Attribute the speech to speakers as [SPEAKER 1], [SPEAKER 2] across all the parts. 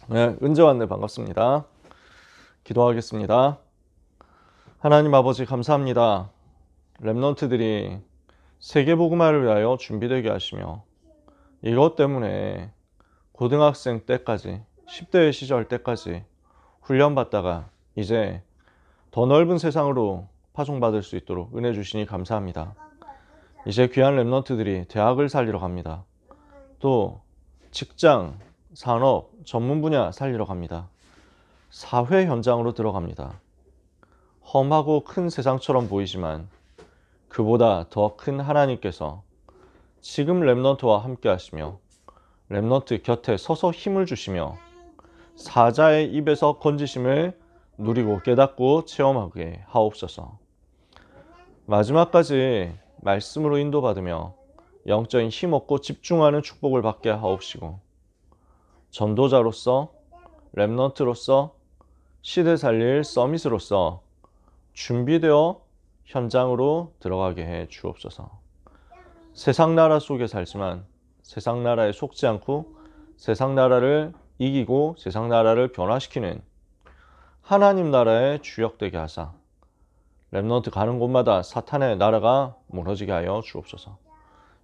[SPEAKER 1] 네, 은재왔네 반갑습니다. 기도하겠습니다. 하나님 아버지 감사합니다. 렘넌트들이 세계복음화를 위하여 준비되게 하시며 이것 때문에 고등학생 때까지 10대 시절 때까지 훈련받다가 이제 더 넓은 세상으로 파송받을 수 있도록 은혜 주시니 감사합니다. 이제 귀한 렘넌트들이 대학을 살리러 갑니다. 또 직장, 산업, 전문 분야 살리러 갑니다. 사회 현장으로 들어갑니다. 험하고 큰 세상처럼 보이지만 그보다 더 큰 하나님께서 지금 렘넌트와 함께 하시며 렘넌트 곁에 서서 힘을 주시며 사자의 입에서 건지심을 누리고 깨닫고 체험하게 하옵소서. 마지막까지 말씀으로 인도받으며 영적인 힘없고 집중하는 축복을 받게 하옵시고 전도자로서 렘넌트로서 시대 살릴 서밋으로서 준비되어 현장으로 들어가게 해 주옵소서. 세상 나라 속에 살지만 세상 나라에 속지 않고 세상 나라를 이기고 세상 나라를 변화시키는 하나님 나라의 주역되게 하사 렘넌트 가는 곳마다 사탄의 나라가 무너지게 하여 주옵소서.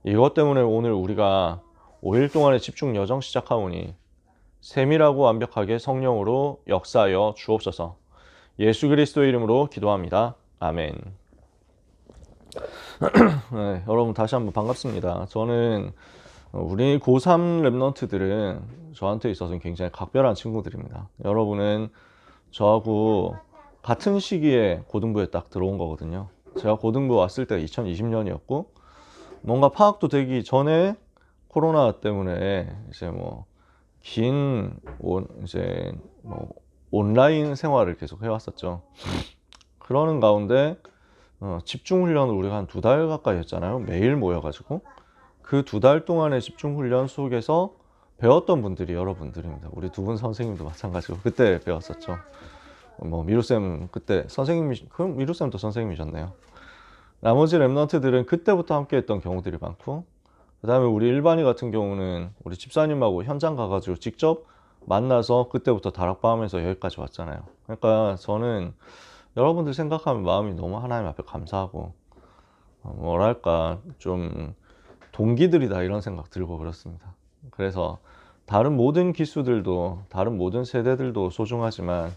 [SPEAKER 1] 이것 때문에 오늘 우리가 5일 동안의 집중 여정 시작하오니 세밀하고 완벽하게 성령으로 역사하여 주옵소서. 예수 그리스도의 이름으로 기도합니다. 아멘. 네, 여러분 다시 한번 반갑습니다. 저는 우리 고3 랩런트들은 저한테 있어서는 굉장히 각별한 친구들입니다. 여러분은 저하고 같은 시기에 고등부에 딱 들어온 거거든요. 제가 고등부 왔을 때가 2020년이었고 뭔가 파악도 되기 전에 코로나 때문에 이제 긴 온라인 생활을 계속 해왔었죠. 그러는 가운데 집중훈련을 우리가 한 2달 가까이 했잖아요. 매일 모여가지고 그 2달 동안의 집중훈련 속에서 배웠던 분들이 여러분들입니다. 우리 두 분 선생님도 마찬가지고 그때 배웠었죠. 미루쌤 그때 선생님이, 그럼 미루쌤도 선생님이셨네요. 나머지 랩런트들은 그때부터 함께 했던 경우들이 많고 그 다음에 우리 일반인 같은 경우는 우리 집사님하고 현장 가가지고 직접 만나서 그때부터 다락방하면서 여기까지 왔잖아요. 그러니까 저는 여러분들 생각하면 마음이 너무 하나님 앞에 감사하고 뭐랄까 좀 동기들이다 이런 생각 들고 그렇습니다. 그래서 다른 모든 기수들도 다른 모든 세대들도 소중하지만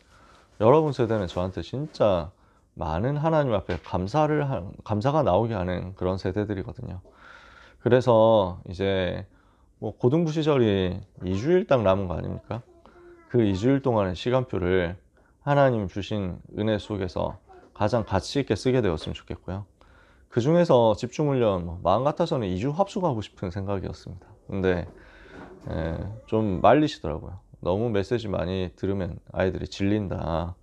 [SPEAKER 1] 여러분 세대는 저한테 진짜 많은 하나님 앞에 감사가 나오게 하는 그런 세대들이거든요. 그래서 이제 고등부 시절이 2주일 딱 남은 거 아닙니까? 그 2주일 동안의 시간표를 하나님 주신 은혜 속에서 가장 가치 있게 쓰게 되었으면 좋겠고요. 그 중에서 집중훈련 마음 같아서는 2주 합숙하고 싶은 생각이었습니다. 근데 좀 말리시더라고요. 너무 메시지 많이 들으면 아이들이 질린다.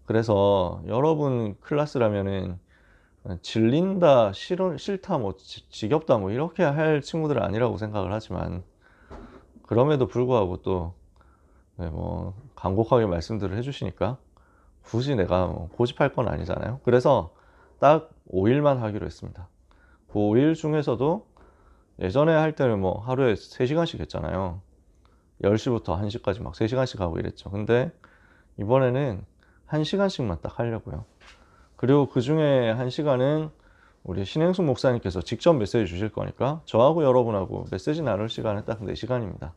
[SPEAKER 1] 그래서 여러분 클래스라면은 질린다, 싫다, 지겹다 이렇게 할 친구들은 아니라고 생각을 하지만 그럼에도 불구하고 또 간곡하게 말씀들을 해주시니까 굳이 내가 고집할 건 아니잖아요. 그래서 딱 5일만 하기로 했습니다. 그 5일 중에서도 예전에 할 때는 하루에 3시간씩 했잖아요. 10시부터 1시까지 막 3시간씩 하고 이랬죠. 근데 이번에는 1시간씩만 딱 하려고요. 그리고 그 중에 1시간은 우리 신행숙 목사님께서 직접 메시지 주실 거니까 저하고 여러분하고 메시지 나눌 시간은 딱 4시간입니다.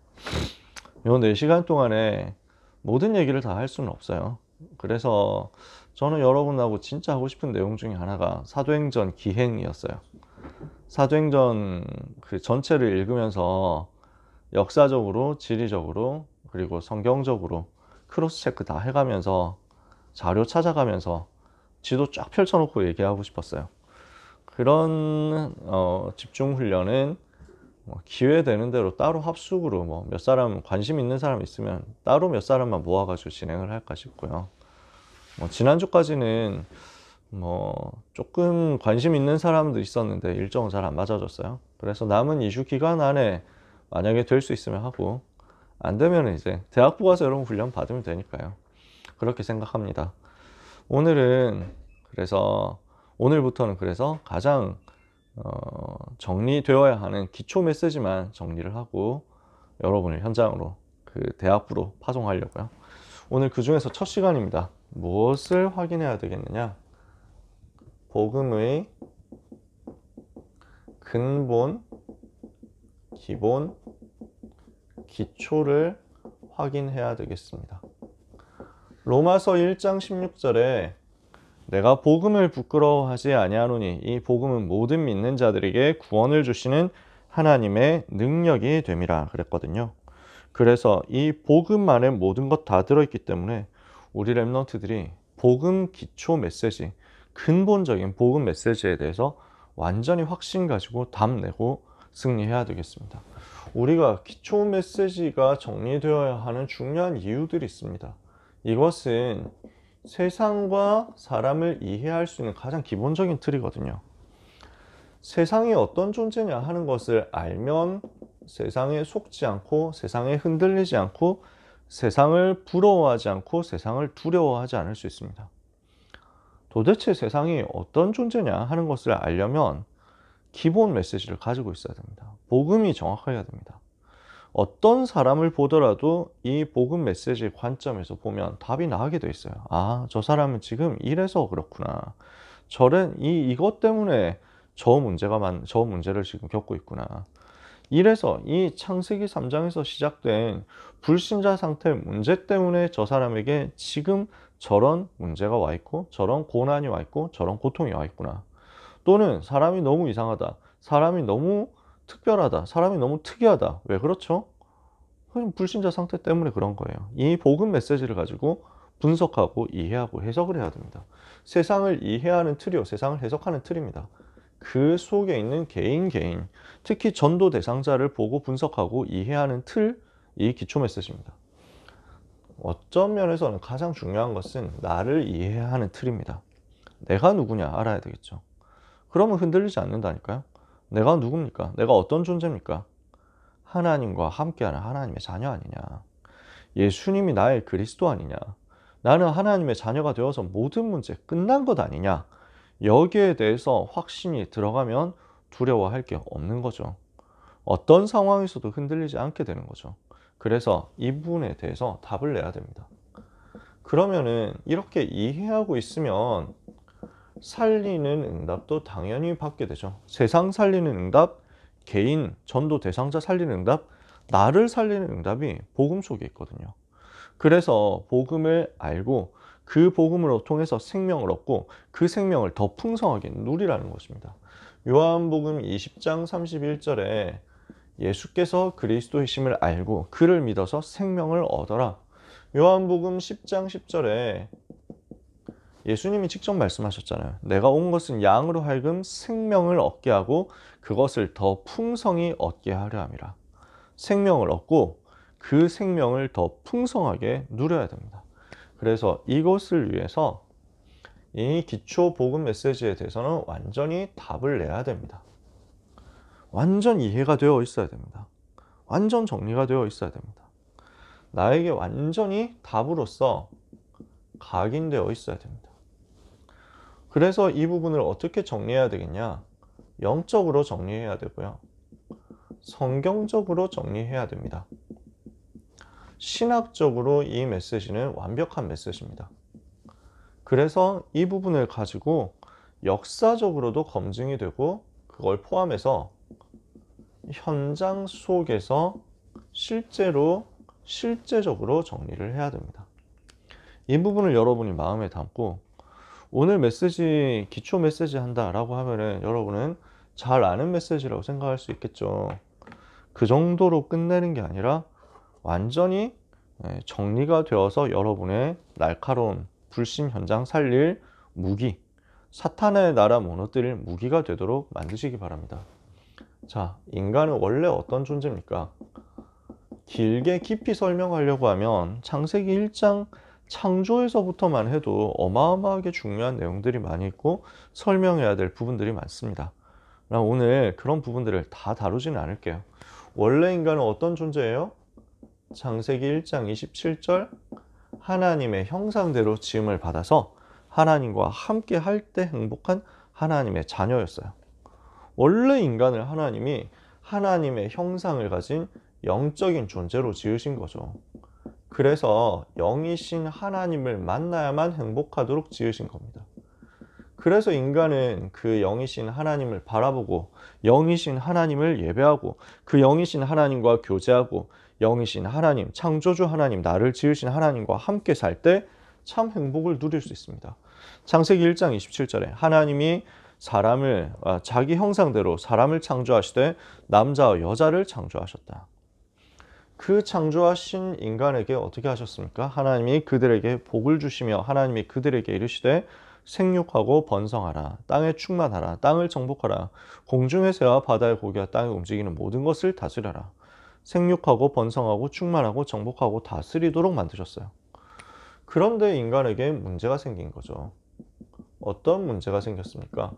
[SPEAKER 1] 이 4시간 동안에 모든 얘기를 다 할 수는 없어요. 그래서 저는 여러분하고 진짜 하고 싶은 내용 중에 하나가 사도행전 기행이었어요. 사도행전 그 전체를 읽으면서 역사적으로, 지리적으로, 그리고 성경적으로 크로스 체크 다 해가면서 자료 찾아가면서 지도 쫙 펼쳐놓고 얘기하고 싶었어요. 그런 집중 훈련은 기회 되는 대로 따로 합숙으로 몇 사람 관심 있는 사람 있으면 따로 몇 사람만 모아가지고 진행을 할까 싶고요. 지난주까지는 조금 관심 있는 사람도 있었는데 일정은 잘 안 맞아졌어요. 그래서 남은 2주 기간 안에 만약에 될 수 있으면 하고 안 되면 이제 대학부 가서 여러분 훈련 받으면 되니까요. 그렇게 생각합니다. 오늘부터는 그래서 가장 정리되어야 하는 기초 메시지만 정리를 하고 여러분을 현장으로 그 대학부로 파송하려고요. 오늘 그 중에서 첫 시간입니다. 무엇을 확인해야 되겠느냐? 복음의 근본, 기본, 기초를 확인해야 되겠습니다. 로마서 1장 16절에 내가 복음을 부끄러워하지 아니하노니 이 복음은 모든 믿는 자들에게 구원을 주시는 하나님의 능력이 됨이라 그랬거든요. 그래서 이 복음 안에 모든 것 다 들어있기 때문에 우리 랩런트들이 복음 기초 메시지, 근본적인 복음 메시지에 대해서 완전히 확신 가지고 답내고 승리해야 되겠습니다. 우리가 기초 메시지가 정리되어야 하는 중요한 이유들이 있습니다. 이것은 세상과 사람을 이해할 수 있는 가장 기본적인 틀이거든요. 세상이 어떤 존재냐 하는 것을 알면 세상에 속지 않고 세상에 흔들리지 않고 세상을 부러워하지 않고 세상을 두려워하지 않을 수 있습니다. 도대체 세상이 어떤 존재냐 하는 것을 알려면 기본 메시지를 가지고 있어야 됩니다. 복음이 정확해야 됩니다. 어떤 사람을 보더라도 이 복음 메시지의 관점에서 보면 답이 나오게 돼 있어요. 아, 저 사람은 지금 이래서 그렇구나. 이것 때문에 저 문제를 지금 겪고 있구나. 이래서 이 창세기 3장에서 시작된 불신자 상태 문제 때문에 저 사람에게 지금 저런 문제가 와 있고 저런 고난이 와 있고 저런 고통이 와 있구나. 또는 사람이 너무 이상하다. 사람이 너무 특별하다. 사람이 너무 특이하다. 왜 그렇죠? 불신자 상태 때문에 그런 거예요. 이 복음 메시지를 가지고 분석하고 이해하고 해석을 해야 됩니다. 세상을 이해하는 틀이요. 세상을 해석하는 틀입니다. 그 속에 있는 개인, 특히 전도 대상자를 보고 분석하고 이해하는 틀, 이 기초 메시지입니다. 어떤 면에서는 가장 중요한 것은 나를 이해하는 틀입니다. 내가 누구냐 알아야 되겠죠. 그러면 흔들리지 않는다니까요. 내가 누굽니까? 내가 어떤 존재입니까? 하나님과 함께하는 하나님의 자녀 아니냐. 예수님이 나의 그리스도 아니냐. 나는 하나님의 자녀가 되어서 모든 문제 끝난 것 아니냐. 여기에 대해서 확신이 들어가면 두려워할 게 없는 거죠. 어떤 상황에서도 흔들리지 않게 되는 거죠. 그래서 이 부분에 대해서 답을 내야 됩니다. 그러면은 이렇게 이해하고 있으면 살리는 응답도 당연히 받게 되죠. 세상 살리는 응답, 개인, 전도 대상자 살리는 응답, 나를 살리는 응답이 복음 속에 있거든요. 그래서 복음을 알고 그 복음으로 통해서 생명을 얻고 그 생명을 더 풍성하게 누리라는 것입니다. 요한복음 20장 31절에 예수께서 그리스도이심을 알고 그를 믿어서 생명을 얻어라. 요한복음 10장 10절에 예수님이 직접 말씀하셨잖아요. 내가 온 것은 양으로 하여금 생명을 얻게 하고 그것을 더 풍성히 얻게 하려 함이라. 생명을 얻고 그 생명을 더 풍성하게 누려야 됩니다. 그래서 이것을 위해서 이 기초 복음 메시지에 대해서는 완전히 답을 내야 됩니다. 완전 이해가 되어 있어야 됩니다. 완전 정리가 되어 있어야 됩니다. 나에게 완전히 답으로서 각인되어 있어야 됩니다. 그래서 이 부분을 어떻게 정리해야 되겠냐? 영적으로 정리해야 되고요. 성경적으로 정리해야 됩니다. 신학적으로 이 메시지는 완벽한 메시지입니다. 그래서 이 부분을 가지고 역사적으로도 검증이 되고 그걸 포함해서 현장 속에서 실제적으로 정리를 해야 됩니다. 이 부분을 여러분이 마음에 담고 오늘 메시지, 기초 메시지 한다라고 하면은 여러분은 잘 아는 메시지라고 생각할 수 있겠죠. 그 정도로 끝내는 게 아니라 완전히 정리가 되어서 여러분의 날카로운 불신 현장 살릴 무기, 사탄의 나라 무너뜨릴 무기가 되도록 만드시기 바랍니다. 자, 인간은 원래 어떤 존재입니까? 길게 깊이 설명하려고 하면 창세기 1장 창조에서부터만 해도 어마어마하게 중요한 내용들이 많이 있고 설명해야 될 부분들이 많습니다. 오늘 그런 부분들을 다 다루지는 않을게요. 원래 인간은 어떤 존재예요? 창세기 1장 27절 하나님의 형상대로 지음을 받아서 하나님과 함께 할 때 행복한 하나님의 자녀였어요. 원래 인간을 하나님이 하나님의 형상을 가진 영적인 존재로 지으신 거죠. 그래서 영이신 하나님을 만나야만 행복하도록 지으신 겁니다. 그래서 인간은 그 영이신 하나님을 바라보고 영이신 하나님을 예배하고 그 영이신 하나님과 교제하고 영이신 하나님, 창조주 하나님, 나를 지으신 하나님과 함께 살 때 참 행복을 누릴 수 있습니다. 창세기 1장 27절에 하나님이 사람을 자기 형상대로 사람을 창조하시되 남자와 여자를 창조하셨다. 그 창조하신 인간에게 어떻게 하셨습니까? 하나님이 그들에게 복을 주시며 하나님이 그들에게 이르시되 생육하고 번성하라, 땅에 충만하라, 땅을 정복하라, 공중의 새와 바다의 고기와 땅에 움직이는 모든 것을 다스려라. 생육하고 번성하고 충만하고 정복하고 다스리도록 만드셨어요. 그런데 인간에게 문제가 생긴 거죠. 어떤 문제가 생겼습니까?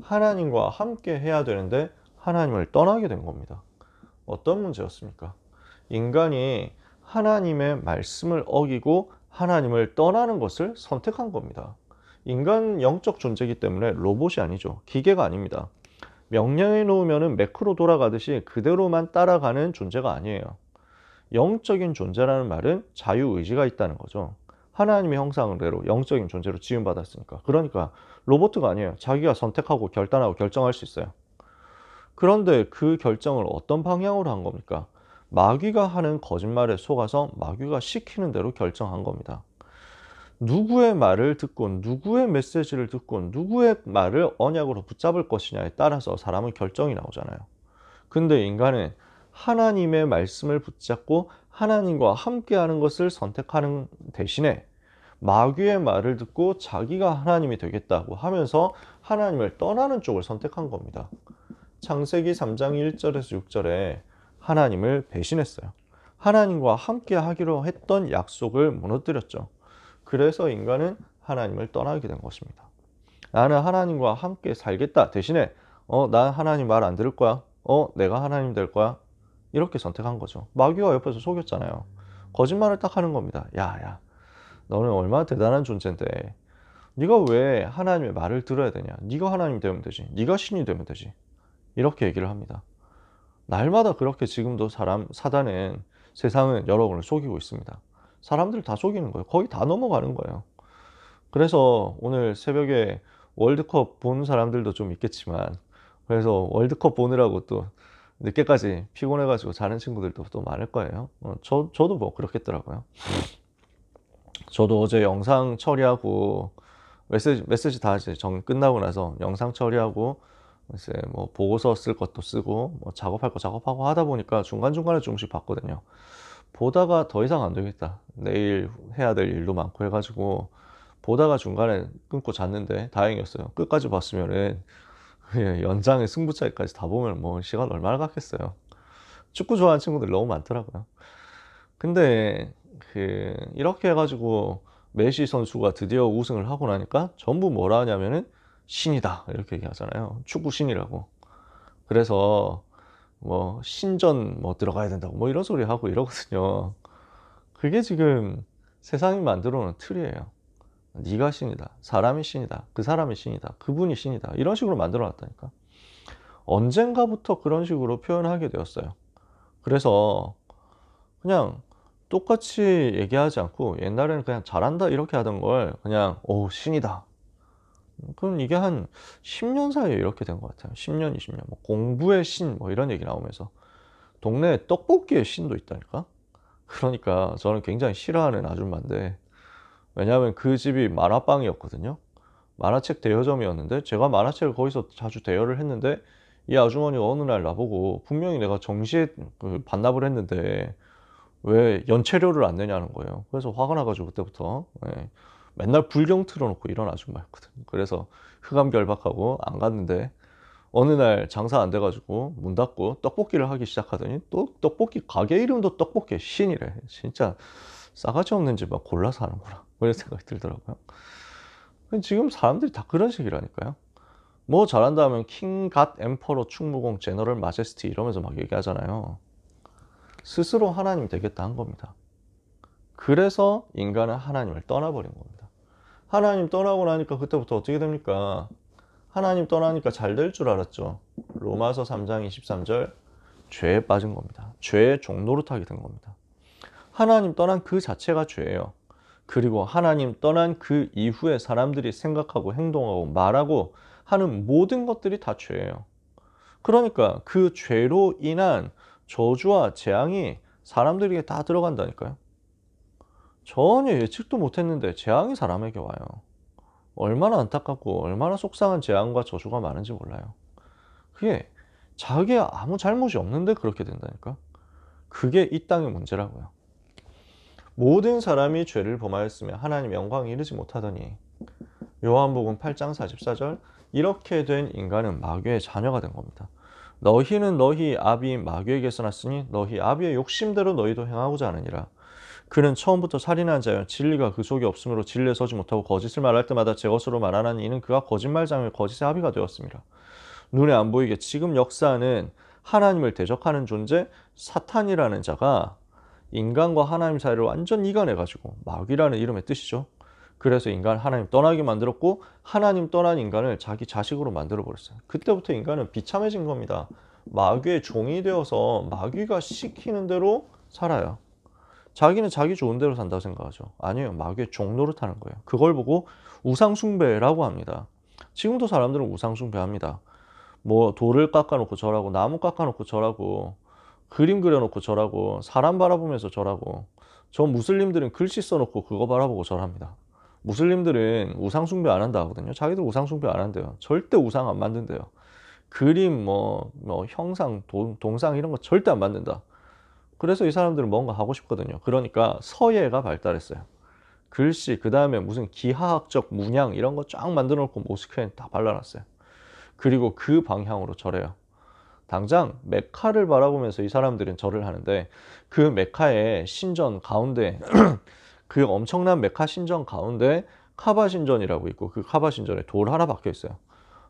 [SPEAKER 1] 하나님과 함께 해야 되는데 하나님을 떠나게 된 겁니다. 어떤 문제였습니까? 인간이 하나님의 말씀을 어기고 하나님을 떠나는 것을 선택한 겁니다. 인간 영적 존재이기 때문에 로봇이 아니죠. 기계가 아닙니다. 명령해 놓으면 매크로 돌아가듯이 그대로만 따라가는 존재가 아니에요. 영적인 존재라는 말은 자유의지가 있다는 거죠. 하나님의 형상대로 영적인 존재로 지음받았으니까. 그러니까 로봇가 아니에요. 자기가 선택하고 결단하고 결정할 수 있어요. 그런데 그 결정을 어떤 방향으로 한 겁니까? 마귀가 하는 거짓말에 속아서 마귀가 시키는 대로 결정한 겁니다. 누구의 말을 듣고 누구의 메시지를 듣고 누구의 말을 언약으로 붙잡을 것이냐에 따라서 사람은 결정이 나오잖아요. 근데 인간은 하나님의 말씀을 붙잡고 하나님과 함께하는 것을 선택하는 대신에 마귀의 말을 듣고 자기가 하나님이 되겠다고 하면서 하나님을 떠나는 쪽을 선택한 겁니다. 창세기 3장 1절에서 6절에 하나님을 배신했어요. 하나님과 함께 하기로 했던 약속을 무너뜨렸죠. 그래서 인간은 하나님을 떠나게 된 것입니다. 나는 하나님과 함께 살겠다. 대신에 난 하나님 말 안 들을 거야. 내가 하나님 될 거야. 이렇게 선택한 거죠. 마귀가 옆에서 속였잖아요. 거짓말을 딱 하는 겁니다. 야, 너는 얼마나 대단한 존재인데 네가 왜 하나님의 말을 들어야 되냐. 네가 하나님 되면 되지. 네가 신이 되면 되지. 이렇게 얘기를 합니다. 날마다 그렇게 지금도 사단은 세상은 여러분을 속이고 있습니다. 사람들 다 속이는 거예요. 거의 다 넘어가는 거예요. 그래서 오늘 새벽에 월드컵 보는 사람들도 좀 있겠지만 그래서 월드컵 보느라고 또 늦게까지 피곤해가지고 자는 친구들도 또 많을 거예요. 저도 뭐 그렇겠더라고요. 저도 어제 영상 처리하고 메시지 다 이제 끝나고 나서 영상 처리하고 이제 뭐 보고서 쓸 것도 쓰고 뭐 작업할 거 작업하고 하다 보니까 중간중간에 조금씩 봤거든요. 보다가 더 이상 안 되겠다. 내일 해야 될 일도 많고 해가지고 보다가 중간에 끊고 잤는데 다행이었어요. 끝까지 봤으면은 연장의 승부차기까지 다 보면 뭐 시간 얼마나 갔겠어요. 축구 좋아하는 친구들 너무 많더라고요. 근데 이렇게 해가지고 메시 선수가 드디어 우승을 하고 나니까 전부 뭐라 하냐면은 신이다 이렇게 얘기하잖아요. 축구 신이라고. 그래서 뭐 신전 뭐 들어가야 된다고 뭐 이런 소리 하고 이러거든요. 그게 지금 세상이 만들어 놓은 틀이에요. 네가 신이다. 사람이 신이다. 그 사람이 신이다. 그분이 신이다. 이런 식으로 만들어 놨다니까. 언젠가부터 그런 식으로 표현하게 되었어요. 그래서 그냥 똑같이 얘기하지 않고 옛날에는 그냥 잘한다 이렇게 하던 걸 그냥 오 신이다. 그럼 이게 한 10년 사이에 이렇게 된 것 같아요. 10년, 20년. 뭐 공부의 신, 뭐 이런 얘기 나오면서. 동네에 떡볶이의 신도 있다니까? 그러니까 저는 굉장히 싫어하는 아줌마인데, 왜냐하면 그 집이 만화방이었거든요. 만화책 대여점이었는데, 제가 만화책을 거기서 자주 대여를 했는데, 이 아주머니가 어느 날 나보고, 분명히 내가 정시에 반납을 했는데, 왜 연체료를 안 내냐는 거예요. 그래서 화가 나가지고 그때부터. 맨날 불경 틀어놓고 이런 아줌마였거든. 그래서 흑암결박하고 안 갔는데 어느 날 장사 안 돼가지고 문 닫고 떡볶이를 하기 시작하더니 또 떡볶이 가게 이름도 떡볶이 신이래. 진짜 싸가지 없는 집 막 골라서 하는구나. 그런 생각이 들더라고요. 지금 사람들이 다 그런 식이라니까요. 뭐 잘한다 하면 킹, 갓, 엠퍼러, 충무공, 제너럴, 마제스티 이러면서 막 얘기하잖아요. 스스로 하나님 되겠다 한 겁니다. 그래서 인간은 하나님을 떠나버린 겁니다. 하나님 떠나고 나니까 그때부터 어떻게 됩니까? 하나님 떠나니까 잘 될 줄 알았죠. 로마서 3장 23절 죄에 빠진 겁니다. 죄의 종노릇하게 된 겁니다. 하나님 떠난 그 자체가 죄예요. 그리고 하나님 떠난 그 이후에 사람들이 생각하고 행동하고 말하고 하는 모든 것들이 다 죄예요. 그러니까 그 죄로 인한 저주와 재앙이 사람들에게 다 들어간다니까요. 전혀 예측도 못했는데 재앙이 사람에게 와요. 얼마나 안타깝고 얼마나 속상한 재앙과 저주가 많은지 몰라요. 그게 자기가 아무 잘못이 없는데 그렇게 된다니까. 그게 이 땅의 문제라고요. 모든 사람이 죄를 범하였으며 하나님 영광에 이르지 못하더니 요한복음 8장 44절 이렇게 된 인간은 마귀의 자녀가 된 겁니다. 너희는 너희 아비 마귀에게서 났으니 너희 아비의 욕심대로 너희도 행하고자 하느니라. 그는 처음부터 살인한 자여 진리가 그 속에 없으므로 진리에 서지 못하고 거짓을 말할 때마다 제 것으로 말하나니 이는 그가 거짓말장며 거짓의 아비가 되었습니다. 눈에 안 보이게 지금 역사는 하나님을 대적하는 존재 사탄이라는 자가 인간과 하나님 사이를 완전 이간해가지고 마귀라는 이름의 뜻이죠. 그래서 인간 하나님 떠나게 만들었고 하나님 떠난 인간을 자기 자식으로 만들어버렸어요. 그때부터 인간은 비참해진 겁니다. 마귀의 종이 되어서 마귀가 시키는 대로 살아요. 자기는 자기 좋은 대로 산다고 생각하죠. 아니에요. 마귀의 종 노릇하는 거예요. 그걸 보고 우상숭배라고 합니다. 지금도 사람들은 우상숭배합니다. 뭐 돌을 깎아놓고 절하고 나무 깎아놓고 절하고 그림 그려놓고 절하고 사람 바라보면서 절하고 저 무슬림들은 글씨 써놓고 그거 바라보고 절합니다. 무슬림들은 우상 숭배 안 한다 하거든요. 자기들 우상 숭배 안 한대요. 절대 우상 안 만든대요. 그림 뭐 형상 동상 이런 거 절대 안 만든다. 그래서 이 사람들은 뭔가 하고 싶거든요. 그러니까 서예가 발달했어요. 글씨 그 다음에 무슨 기하학적 문양 이런 거 쫙 만들어 놓고 모스크에 다 발라놨어요. 그리고 그 방향으로 절해요. 당장 메카를 바라보면서 이 사람들은 절을 하는데 그 메카의 신전 가운데 그 엄청난 메카 신전 가운데 카바 신전이라고 있고 그 카바 신전에 돌 하나 박혀 있어요.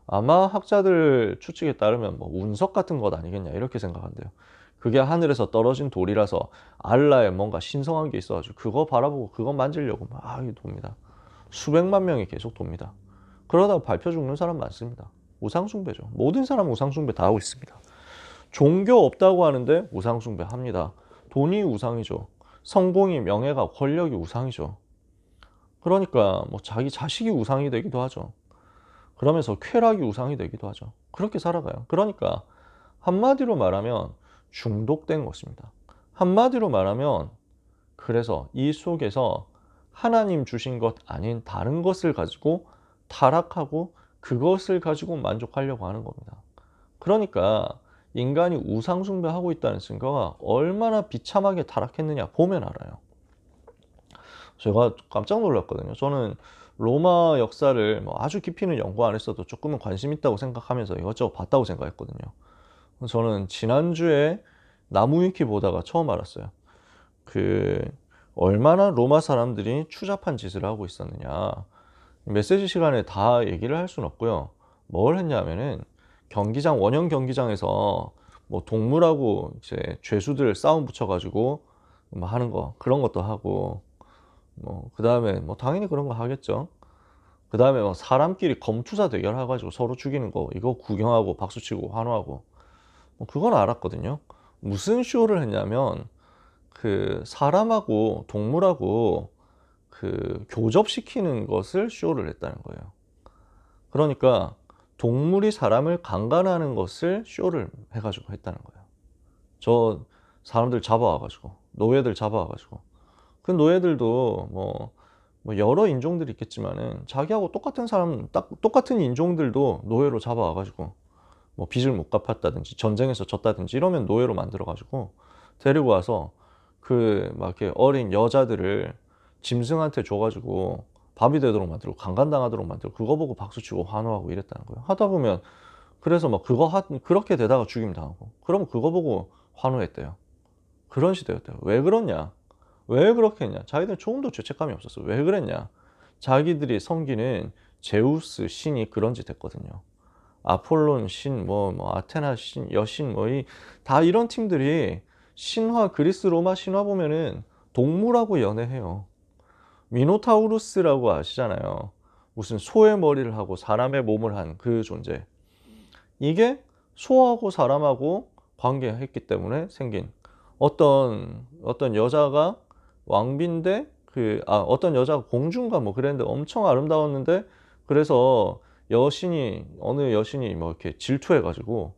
[SPEAKER 1] 아마 학자들 추측에 따르면 뭐 운석 같은 것 아니겠냐 이렇게 생각한대요. 그게 하늘에서 떨어진 돌이라서 알라에 뭔가 신성한 게 있어가지고 그거 바라보고 그거 만지려고 막 돕니다. 수백만 명이 계속 돕니다. 그러다가 밟혀 죽는 사람 많습니다. 우상숭배죠. 모든 사람 우상숭배 다 하고 있습니다. 종교 없다고 하는데 우상숭배 합니다. 돈이 우상이죠. 성공이, 명예가, 권력이 우상이죠. 그러니까 뭐 자기 자식이 우상이 되기도 하죠. 그러면서 쾌락이 우상이 되기도 하죠. 그렇게 살아가요. 그러니까 한마디로 말하면 중독된 것입니다. 한마디로 말하면 그래서 이 속에서 하나님 주신 것 아닌 다른 것을 가지고 타락하고 그것을 가지고 만족하려고 하는 겁니다. 그러니까 인간이 우상숭배하고 있다는 증거가 얼마나 비참하게 타락했느냐 보면 알아요. 제가 깜짝 놀랐거든요. 저는 로마 역사를 뭐 아주 깊이는 연구 안 했어도 조금은 관심 있다고 생각하면서 이것저것 봤다고 생각했거든요. 저는 지난주에 나무위키 보다가 처음 알았어요. 얼마나 로마 사람들이 추잡한 짓을 하고 있었느냐. 메시지 시간에 다 얘기를 할 수는 없고요. 뭘 했냐면은 원형 경기장에서 뭐 동물하고 이제 죄수들 싸움 붙여가지고 뭐 하는 거 그런 것도 하고 뭐 그 다음에 뭐 당연히 그런 거 하겠죠. 그 다음에 뭐 사람끼리 검투사 대결해가지고 서로 죽이는 거 이거 구경하고 박수치고 환호하고 뭐 그건 알았거든요. 무슨 쇼를 했냐면 사람하고 동물하고 교접시키는 것을 쇼를 했다는 거예요. 그러니까 동물이 사람을 강간하는 것을 쇼를 해가지고 했다는 거예요. 저 사람들 잡아와가지고 노예들 잡아와가지고 그 노예들도 뭐 여러 인종들이 있겠지만은 자기하고 똑같은 사람 똑같은 인종들도 노예로 잡아와가지고 뭐 빚을 못 갚았다든지 전쟁에서 졌다든지 이러면 노예로 만들어가지고 데리고 와서 막 이렇게 어린 여자들을 짐승한테 줘가지고 밥이 되도록 만들고 강간당하도록 만들고 그거 보고 박수치고 환호하고 이랬다는 거예요. 하다 보면 그래서 막 그렇게 되다가 죽임 당하고 그러면 그거 보고 환호했대요. 그런 시대였대요. 왜 그러냐? 왜 그렇게 했냐? 자기들 조금도 죄책감이 없었어. 왜 그랬냐? 자기들이 섬기는 제우스 신이 그런 짓 했거든요. 아폴론 신, 아테나 신, 여신, 다 이런 팀들이 신화, 그리스 로마 신화 보면은 동물하고 연애해요. 미노타우루스라고 아시잖아요. 무슨 소의 머리를 하고 사람의 몸을 한 그 존재. 이게 소하고 사람하고 관계했기 때문에 생긴 어떤 여자가 왕비인데 어떤 여자가 공주인가 뭐 그랬는데 엄청 아름다웠는데, 그래서 어느 여신이 뭐 이렇게 질투해가지고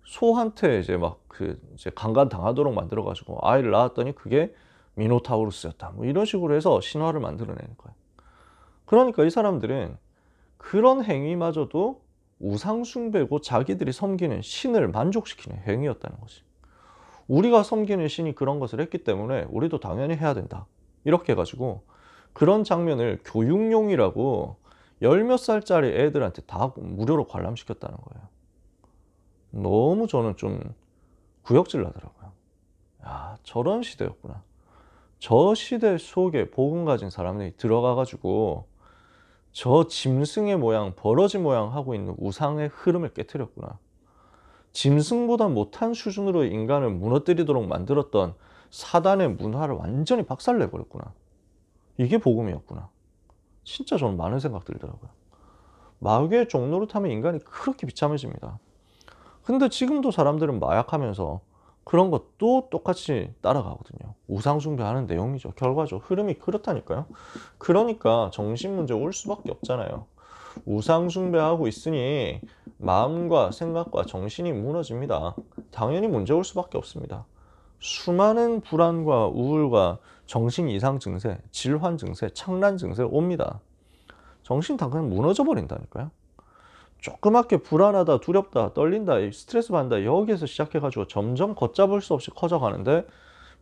[SPEAKER 1] 소한테 이제 막 이제 강간 당하도록 만들어가지고 아이를 낳았더니 그게 미노타우루스였다. 뭐 이런 식으로 해서 신화를 만들어내는 거예요. 그러니까 이 사람들은 그런 행위마저도 우상숭배고 자기들이 섬기는 신을 만족시키는 행위였다는 거지. 우리가 섬기는 신이 그런 것을 했기 때문에 우리도 당연히 해야 된다. 이렇게 해가지고 그런 장면을 교육용이라고 열 몇 살짜리 애들한테 다 무료로 관람시켰다는 거예요. 너무 저는 좀 구역질 나더라고요. 야, 저런 시대였구나. 저 시대 속에 복음 가진 사람들이 들어가가지고 저 짐승의 모양, 버러지 모양 하고 있는 우상의 흐름을 깨뜨렸구나. 짐승보다 못한 수준으로 인간을 무너뜨리도록 만들었던 사단의 문화를 완전히 박살내버렸구나. 이게 복음이었구나. 진짜 저는 많은 생각 들더라고요. 마귀의 종로를 타면 인간이 그렇게 비참해집니다. 근데 지금도 사람들은 마약하면서 그런 것도 똑같이 따라가거든요. 우상숭배하는 내용이죠. 결과죠. 흐름이 그렇다니까요. 그러니까 정신문제 올 수밖에 없잖아요. 우상숭배하고 있으니 마음과 생각과 정신이 무너집니다. 당연히 문제 올 수밖에 없습니다. 수많은 불안과 우울과 정신 이상 증세, 질환 증세, 창란 증세 옵니다. 정신 당연히 무너져 버린다니까요. 조그맣게 불안하다, 두렵다, 떨린다, 스트레스 받는다, 여기에서 시작해가지고 점점 걷잡을 수 없이 커져가는데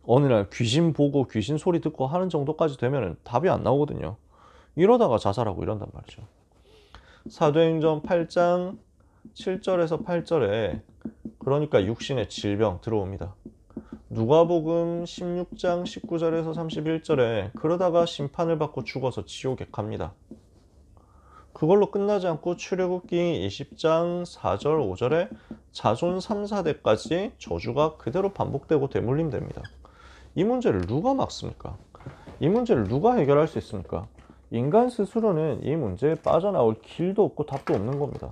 [SPEAKER 1] 어느 날 귀신 보고 귀신 소리 듣고 하는 정도까지 되면 답이 안 나오거든요. 이러다가 자살하고 이런단 말이죠. 사도행전 8장 7절에서 8절에 그러니까 육신의 질병 들어옵니다. 누가복음 16장 19절에서 31절에 그러다가 심판을 받고 죽어서 지옥에 갑니다. 그걸로 끝나지 않고 출애굽기 20장 4절 5절에 자손 3, 4대까지 저주가 그대로 반복되고 대물림됩니다. 이 문제를 누가 막습니까? 이 문제를 누가 해결할 수 있습니까? 인간 스스로는 이 문제에 빠져나올 길도 없고 답도 없는 겁니다.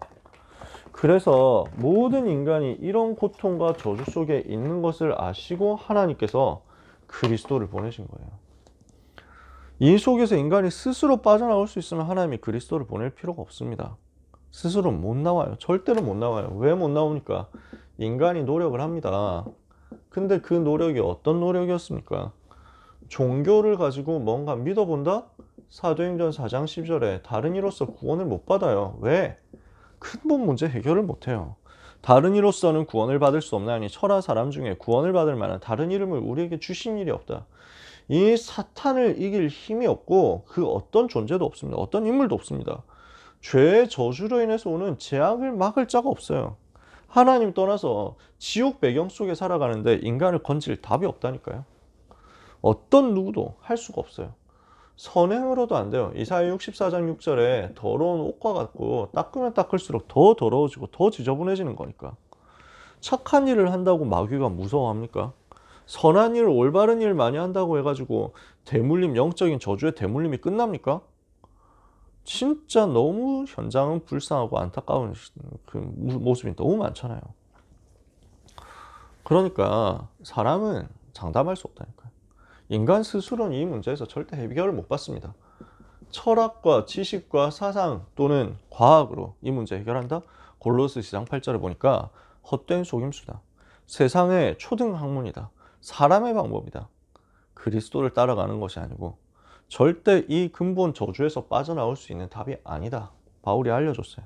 [SPEAKER 1] 그래서 모든 인간이 이런 고통과 저주 속에 있는 것을 아시고 하나님께서 그리스도를 보내신 거예요. 이 속에서 인간이 스스로 빠져나올 수 있으면 하나님이 그리스도를 보낼 필요가 없습니다. 스스로 못 나와요. 절대로 못 나와요. 왜 못 나옵니까? 인간이 노력을 합니다. 근데 그 노력이 어떤 노력이었습니까? 종교를 가지고 뭔가 믿어본다? 사도행전 4장 10절에 다른 이로서 구원을 못 받아요. 왜? 근본 문제 해결을 못해요. 다른 이로서는 구원을 받을 수 없나니 철한 사람 중에 구원을 받을 만한 다른 이름을 우리에게 주신 일이 없다. 이 사탄을 이길 힘이 없고 그 어떤 존재도 없습니다. 어떤 인물도 없습니다. 죄의 저주로 인해서 오는 재앙을 막을 자가 없어요. 하나님 떠나서 지옥 배경 속에 살아가는데 인간을 건질 답이 없다니까요. 어떤 누구도 할 수가 없어요. 선행으로도 안 돼요. 이사야 64장 6절에 더러운 옷과 같고 닦으면 닦을수록 더 더러워지고 더 지저분해지는 거니까. 착한 일을 한다고 마귀가 무서워합니까? 선한 일, 올바른 일 많이 한다고 해가지고 대물림, 영적인 저주의 대물림이 끝납니까? 진짜 너무 현장은 불쌍하고 안타까운 그 모습이 너무 많잖아요. 그러니까 사람은 장담할 수 없다니까요. 인간 스스로는 이 문제에서 절대 해결을 못 받습니다. 철학과 지식과 사상 또는 과학으로 이 문제 해결한다? 골로새서 2장 8절에 보니까 헛된 속임수다. 세상의 초등 학문이다. 사람의 방법이다. 그리스도를 따라가는 것이 아니고 절대 이 근본 저주에서 빠져나올 수 있는 답이 아니다. 바울이 알려줬어요.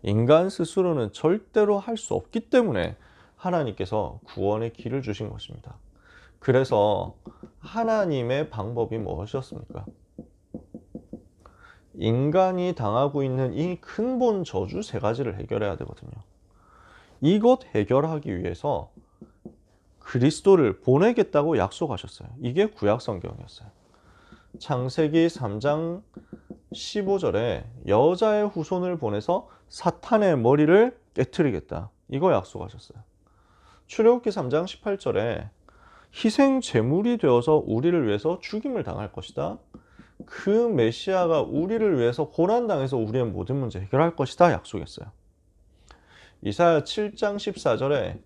[SPEAKER 1] 인간 스스로는 절대로 할 수 없기 때문에 하나님께서 구원의 길을 주신 것입니다. 그래서 하나님의 방법이 무엇이었습니까? 인간이 당하고 있는 이 근본 저주 세 가지를 해결해야 되거든요. 이것 해결하기 위해서 그리스도를 보내겠다고 약속하셨어요. 이게 구약 성경이었어요. 창세기 3장 15절에 여자의 후손을 보내서 사탄의 머리를 깨트리겠다. 이거 약속하셨어요. 출애굽기 3장 18절에 희생 제물이 되어서 우리를 위해서 죽임을 당할 것이다. 그 메시아가 우리를 위해서 고난당해서 우리의 모든 문제 해결할 것이다 약속했어요. 이사야 7장 14절에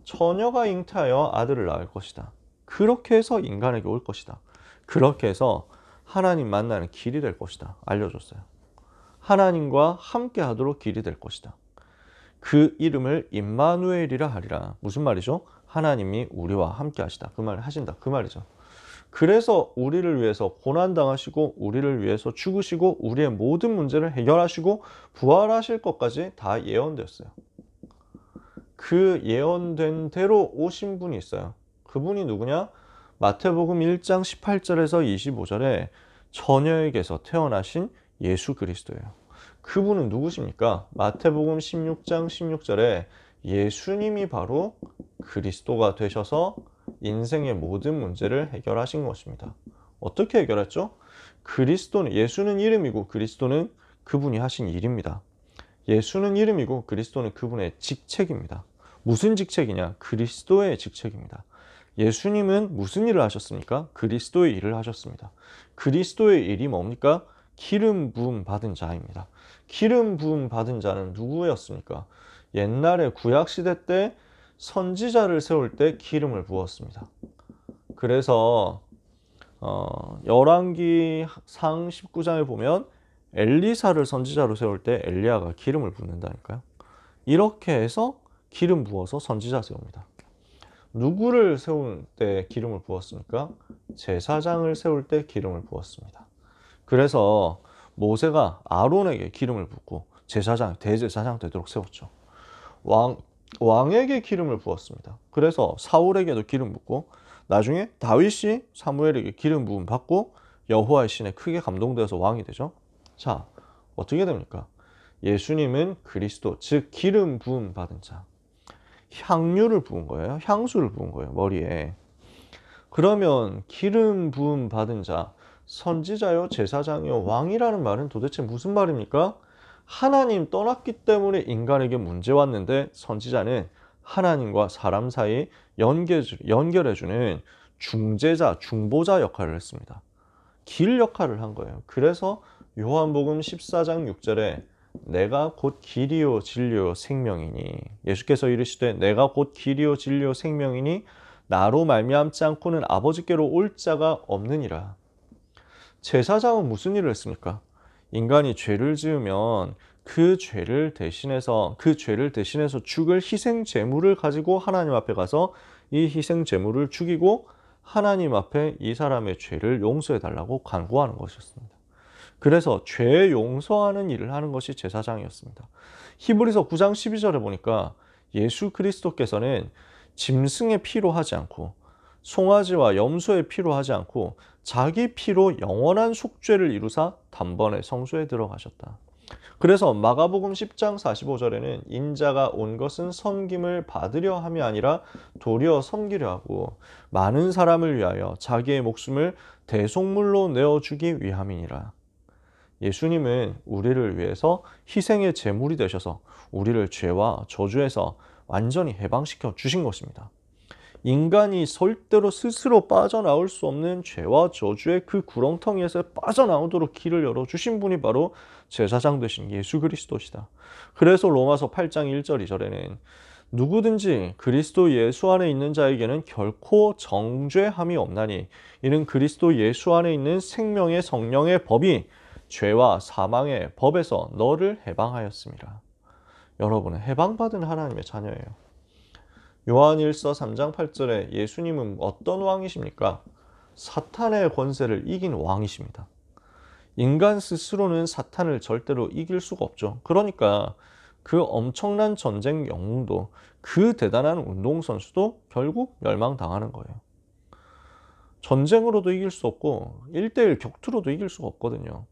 [SPEAKER 1] 처녀가 잉태하여 아들을 낳을 것이다. 그렇게 해서 인간에게 올 것이다. 그렇게 해서 하나님 만나는 길이 될 것이다 알려줬어요. 하나님과 함께 하도록 길이 될 것이다. 그 이름을 임마누엘이라 하리라. 무슨 말이죠? 하나님이 우리와 함께 하시다. 그 말을 하신다. 그 말이죠. 그래서 우리를 위해서 고난당하시고 우리를 위해서 죽으시고 우리의 모든 문제를 해결하시고 부활하실 것까지 다 예언되었어요. 그 예언된 대로 오신 분이 있어요. 그분이 누구냐? 마태복음 1장 18절에서 25절에 처녀에게서 태어나신 예수 그리스도예요. 그분은 누구십니까? 마태복음 16장 16절에 예수님이 바로 그리스도가 되셔서 인생의 모든 문제를 해결하신 것입니다. 어떻게 해결했죠? 그리스도는, 예수는 이름이고 그리스도는 그분이 하신 일입니다. 예수는 이름이고 그리스도는 그분의 직책입니다. 무슨 직책이냐? 그리스도의 직책입니다. 예수님은 무슨 일을 하셨습니까? 그리스도의 일을 하셨습니다. 그리스도의 일이 뭡니까? 기름 부음 받은 자입니다. 기름 부음 받은 자는 누구였습니까? 옛날에 구약시대 때 선지자를 세울 때 기름을 부었습니다. 그래서 열왕기상 19장에 보면 엘리사를 선지자로 세울 때 엘리야가 기름을 붓는다니까요. 이렇게 해서 기름 부어서 선지자 세웁니다. 누구를 세울 때 기름을 부었습니까? 제사장을 세울 때 기름을 부었습니다. 그래서 모세가 아론에게 기름을 붓고 제사장, 대제사장 되도록 세웠죠. 왕에게 기름을 부었습니다. 그래서 사울에게도 기름 붓고 나중에 다윗이 사무엘에게 기름 부음 받고 여호와의 신에 크게 감동되어서 왕이 되죠. 자, 어떻게 됩니까? 예수님은 그리스도, 즉 기름 부음 받은 자. 향유를 부은 거예요. 향수를 부은 거예요. 머리에. 그러면 기름 부음 받은 자, 선지자요, 제사장이요, 왕이라는 말은 도대체 무슨 말입니까? 하나님 떠났기 때문에 인간에게 문제 왔는데 선지자는 하나님과 사람 사이 연결해주는 중재자, 중보자 역할을 했습니다. 길 역할을 한 거예요. 그래서 요한복음 14장 6절에 내가 곧 길이요 진리요 생명이니, 예수께서 이르시되 내가 곧 길이요 진리요 생명이니 나로 말미암지 않고는 아버지께로 올 자가 없느니라. 제사장은 무슨 일을 했습니까? 인간이 죄를 지으면 그 죄를 대신해서 죽을 희생 제물을 가지고 하나님 앞에 가서 이 희생 제물을 죽이고 하나님 앞에 이 사람의 죄를 용서해 달라고 간구하는 것이었습니다. 그래서 죄 용서하는 일을 하는 것이 제사장이었습니다. 히브리서 9장 12절에 보니까 예수 그리스도께서는 짐승의 피로 하지 않고 송아지와 염소의 피로 하지 않고 자기 피로 영원한 속죄를 이루사 단번에 성소에 들어가셨다. 그래서 마가복음 10장 45절에는 인자가 온 것은 섬김을 받으려 함이 아니라 도리어 섬기려 하고 많은 사람을 위하여 자기의 목숨을 대속물로 내어주기 위함이니라. 예수님은 우리를 위해서 희생의 제물이 되셔서 우리를 죄와 저주에서 완전히 해방시켜 주신 것입니다. 인간이 절대로 스스로 빠져나올 수 없는 죄와 저주의 그 구렁텅이에서 빠져나오도록 길을 열어주신 분이 바로 제사장 되신 예수 그리스도시다. 그래서 로마서 8장 1절 2절에는 누구든지 그리스도 예수 안에 있는 자에게는 결코 정죄함이 없나니 이는 그리스도 예수 안에 있는 생명의 성령의 법이 죄와 사망의 법에서 너를 해방하였습니다. 여러분은 해방받은 하나님의 자녀예요. 요한일서 3장 8절에 예수님은 어떤 왕이십니까? 사탄의 권세를 이긴 왕이십니다. 인간 스스로는 사탄을 절대로 이길 수가 없죠. 그러니까 그 엄청난 전쟁 영웅도, 그 대단한 운동선수도 결국 멸망당하는 거예요. 전쟁으로도 이길 수 없고 1대1 격투로도 이길 수가 없거든요.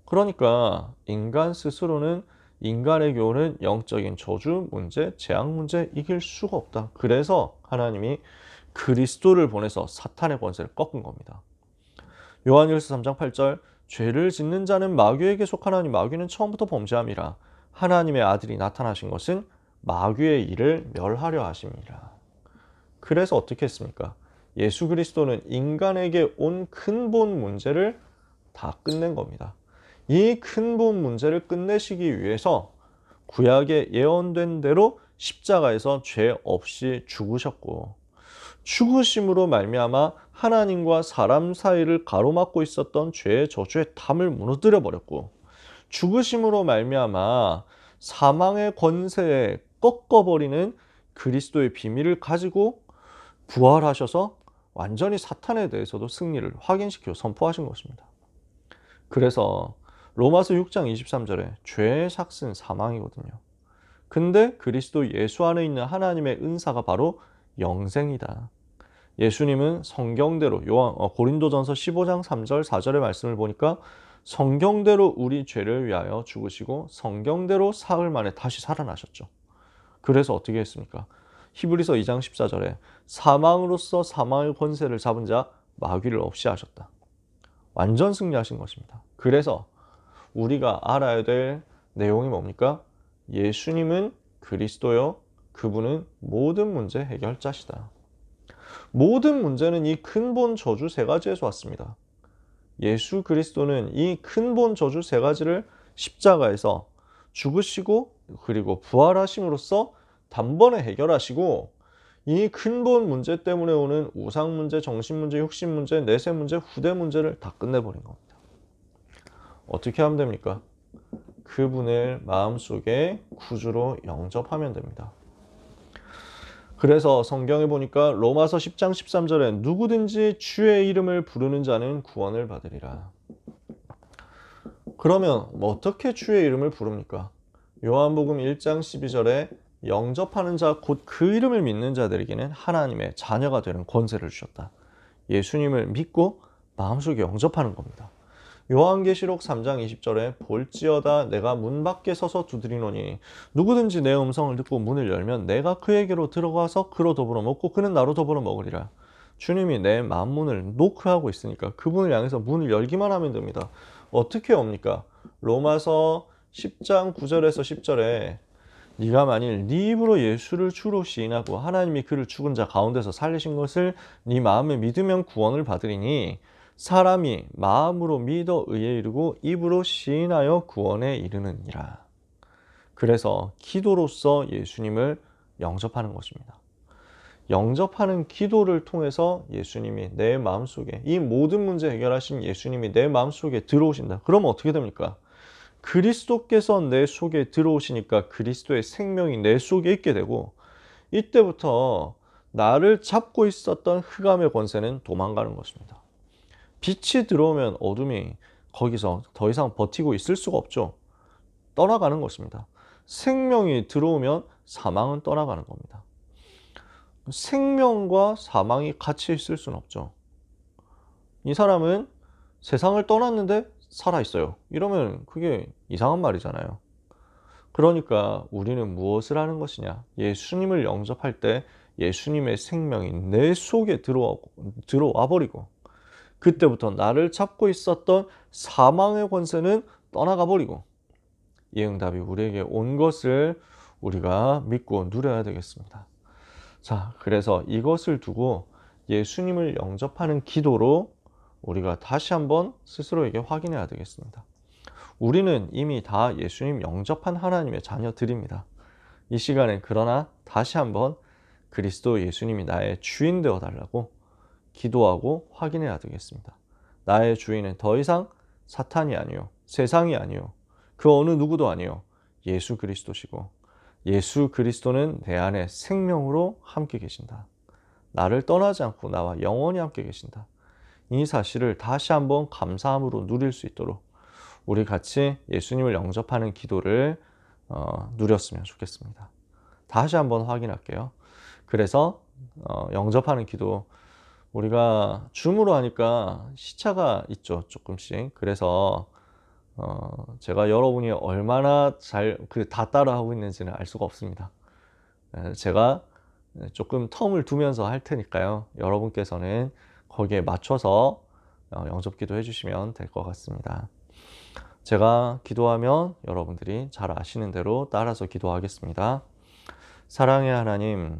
[SPEAKER 1] 그러니까 인간 스스로는 인간에게 오는 영적인 저주 문제, 재앙 문제 이길 수가 없다. 그래서 하나님이 그리스도를 보내서 사탄의 권세를 꺾은 겁니다. 요한일서 3장 8절 죄를 짓는 자는 마귀에게 속하나니 마귀는 처음부터 범죄함이라. 하나님의 아들이 나타나신 것은 마귀의 일을 멸하려 하심이라. 그래서 어떻게 했습니까? 예수 그리스도는 인간에게 온 근본 문제를 다 끝낸 겁니다. 이 근본 문제를 끝내시기 위해서 구약에 예언된 대로 십자가에서 죄 없이 죽으셨고, 죽으심으로 말미암아 하나님과 사람 사이를 가로막고 있었던 죄의 저주의 담을 무너뜨려 버렸고, 죽으심으로 말미암아 사망의 권세에 꺾어버리는 그리스도의 비밀을 가지고 부활하셔서 완전히 사탄에 대해서도 승리를 확인시켜 선포하신 것입니다. 그래서 로마서 6장 23절에 죄의 삭은 사망이거든요. 근데 그리스도 예수 안에 있는 하나님의 은사가 바로 영생이다. 예수님은 성경대로 고린도전서 15장 3절 4절의 말씀을 보니까 성경대로 우리 죄를 위하여 죽으시고 성경대로 사흘 만에 다시 살아나셨죠. 그래서 어떻게 했습니까? 히브리서 2장 14절에 사망으로서 사망의 권세를 잡은 자 마귀를 없이 하셨다. 완전 승리하신 것입니다. 그래서 우리가 알아야 될 내용이 뭡니까? 예수님은 그리스도요. 그분은 모든 문제 해결자시다. 모든 문제는 이 근본 저주 세 가지에서 왔습니다. 예수 그리스도는 이 근본 저주 세 가지를 십자가에서 죽으시고 그리고 부활하심으로써 단번에 해결하시고, 이 근본 문제 때문에 오는 우상 문제, 정신 문제, 육신 문제, 내세 문제, 후대 문제를 다 끝내버린 겁니다. 어떻게 하면 됩니까? 그분을 마음속에 구주로 영접하면 됩니다. 그래서 성경에 보니까 로마서 10장 13절에 누구든지 주의 이름을 부르는 자는 구원을 받으리라. 그러면 어떻게 주의 이름을 부릅니까? 요한복음 1장 12절에 영접하는 자 곧 그 이름을 믿는 자들에게는 하나님의 자녀가 되는 권세를 주셨다. 예수님을 믿고 마음속에 영접하는 겁니다. 요한계시록 3장 20절에 볼지어다 내가 문 밖에 서서 두드리노니 누구든지 내 음성을 듣고 문을 열면 내가 그에게로 들어가서 그로 더불어 먹고 그는 나로 더불어 먹으리라. 주님이 내 마음문을 노크하고 있으니까 그분을 향해서 문을 열기만 하면 됩니다. 어떻게 옵니까? 로마서 10장 9절에서 10절에 네가 만일 네 입으로 예수를 주로 시인하고 하나님이 그를 죽은 자 가운데서 살리신 것을 네 마음에 믿으면 구원을 받으리니 사람이 마음으로 믿어 의에 이르고 입으로 시인하여 구원에 이르느니라. 그래서 기도로서 예수님을 영접하는 것입니다. 영접하는 기도를 통해서 예수님이 내 마음속에, 이 모든 문제 해결하신 예수님이 내 마음속에 들어오신다. 그러면 어떻게 됩니까? 그리스도께서 내 속에 들어오시니까 그리스도의 생명이 내 속에 있게 되고, 이때부터 나를 잡고 있었던 흑암의 권세는 도망가는 것입니다. 빛이 들어오면 어둠이 거기서 더 이상 버티고 있을 수가 없죠. 떠나가는 것입니다. 생명이 들어오면 사망은 떠나가는 겁니다. 생명과 사망이 같이 있을 수는 없죠. 이 사람은 세상을 떠났는데 살아있어요. 이러면 그게 이상한 말이잖아요. 그러니까 우리는 무엇을 하는 것이냐? 예수님을 영접할 때 예수님의 생명이 내 속에 들어와 버리고, 그때부터 나를 잡고 있었던 사망의 권세는 떠나가 버리고, 이 응답이 우리에게 온 것을 우리가 믿고 누려야 되겠습니다. 자, 그래서 이것을 두고 예수님을 영접하는 기도로 우리가 다시 한번 스스로에게 확인해야 되겠습니다. 우리는 이미 다 예수님 영접한 하나님의 자녀들입니다. 이 시간에 그러나 다시 한번 그리스도 예수님이 나의 주인 되어 달라고 기도하고 확인해야 되겠습니다. 나의 주인은 더 이상 사탄이 아니요, 세상이 아니요, 그 어느 누구도 아니요, 예수 그리스도시고, 예수 그리스도는 내 안에 생명으로 함께 계신다. 나를 떠나지 않고 나와 영원히 함께 계신다. 이 사실을 다시 한번 감사함으로 누릴 수 있도록 우리 같이 예수님을 영접하는 기도를 누렸으면 좋겠습니다. 다시 한번 확인할게요. 그래서 영접하는 기도, 우리가 줌으로 하니까 시차가 있죠, 조금씩. 그래서 제가 여러분이 얼마나 잘 다 따라하고 있는지는 알 수가 없습니다. 제가 조금 텀을 두면서 할 테니까요. 여러분께서는 거기에 맞춰서 영접 기도 해주시면 될 것 같습니다. 제가 기도하면 여러분들이 잘 아시는 대로 따라서 기도하겠습니다. 사랑의 하나님,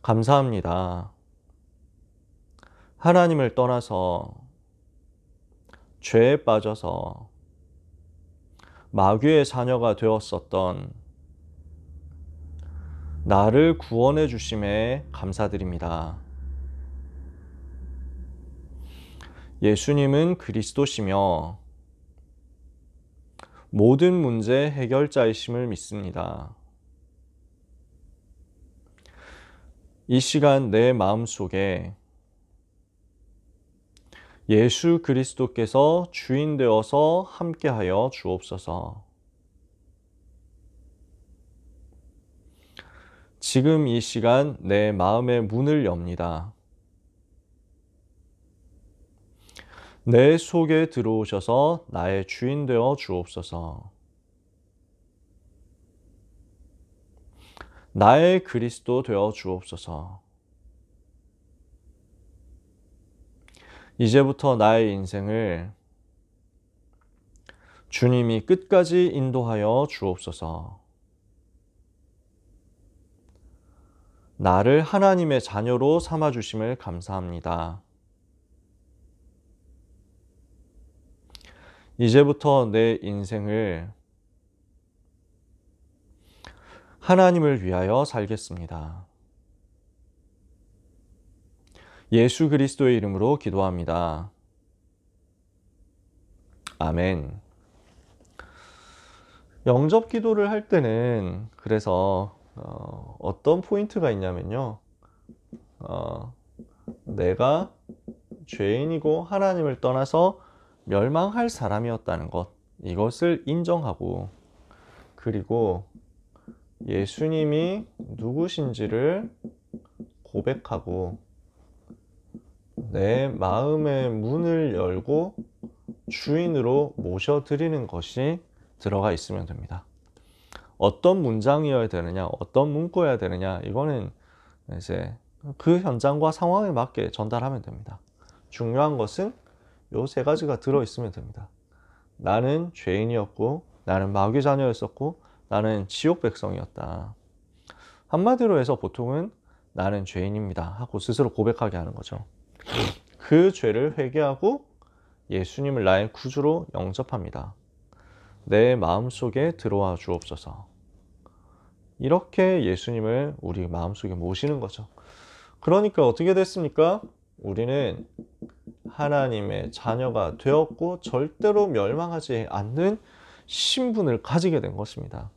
[SPEAKER 1] 감사합니다. 하나님을 떠나서 죄에 빠져서 마귀의 자녀가 되었었던 나를 구원해 주심에 감사드립니다. 예수님은 그리스도시며 모든 문제 해결자이심을 믿습니다. 이 시간 내 마음속에 예수 그리스도께서 주인 되어서 함께하여 주옵소서. 지금 이 시간 내 마음의 문을 엽니다. 내 속에 들어오셔서 나의 주인 되어 주옵소서. 나의 그리스도 되어 주옵소서. 이제부터 나의 인생을 주님이 끝까지 인도하여 주옵소서. 나를 하나님의 자녀로 삼아주심을 감사합니다. 이제부터 내 인생을 하나님을 위하여 살겠습니다. 예수 그리스도의 이름으로 기도합니다. 아멘. 영접 기도를 할 때는 그래서 어떤 포인트가 있냐면요. 내가 죄인이고 하나님을 떠나서 멸망할 사람이었다는 것, 이것을 인정하고, 그리고 예수님이 누구신지를 고백하고 내 마음의 문을 열고 주인으로 모셔드리는 것이 들어가 있으면 됩니다. 어떤 문장이어야 되느냐, 어떤 문구여야 되느냐, 이거는 이제 그 현장과 상황에 맞게 전달하면 됩니다. 중요한 것은 요 세 가지가 들어있으면 됩니다. 나는 죄인이었고, 나는 마귀 자녀였었고, 나는 지옥 백성이었다. 한마디로 해서 보통은 나는 죄인입니다 하고 스스로 고백하게 하는 거죠. 그 죄를 회개하고 예수님을 나의 구주로 영접합니다. 내 마음속에 들어와 주옵소서. 이렇게 예수님을 우리 마음속에 모시는 거죠. 그러니까 어떻게 됐습니까? 우리는 하나님의 자녀가 되었고 절대로 멸망하지 않는 신분을 가지게 된 것입니다.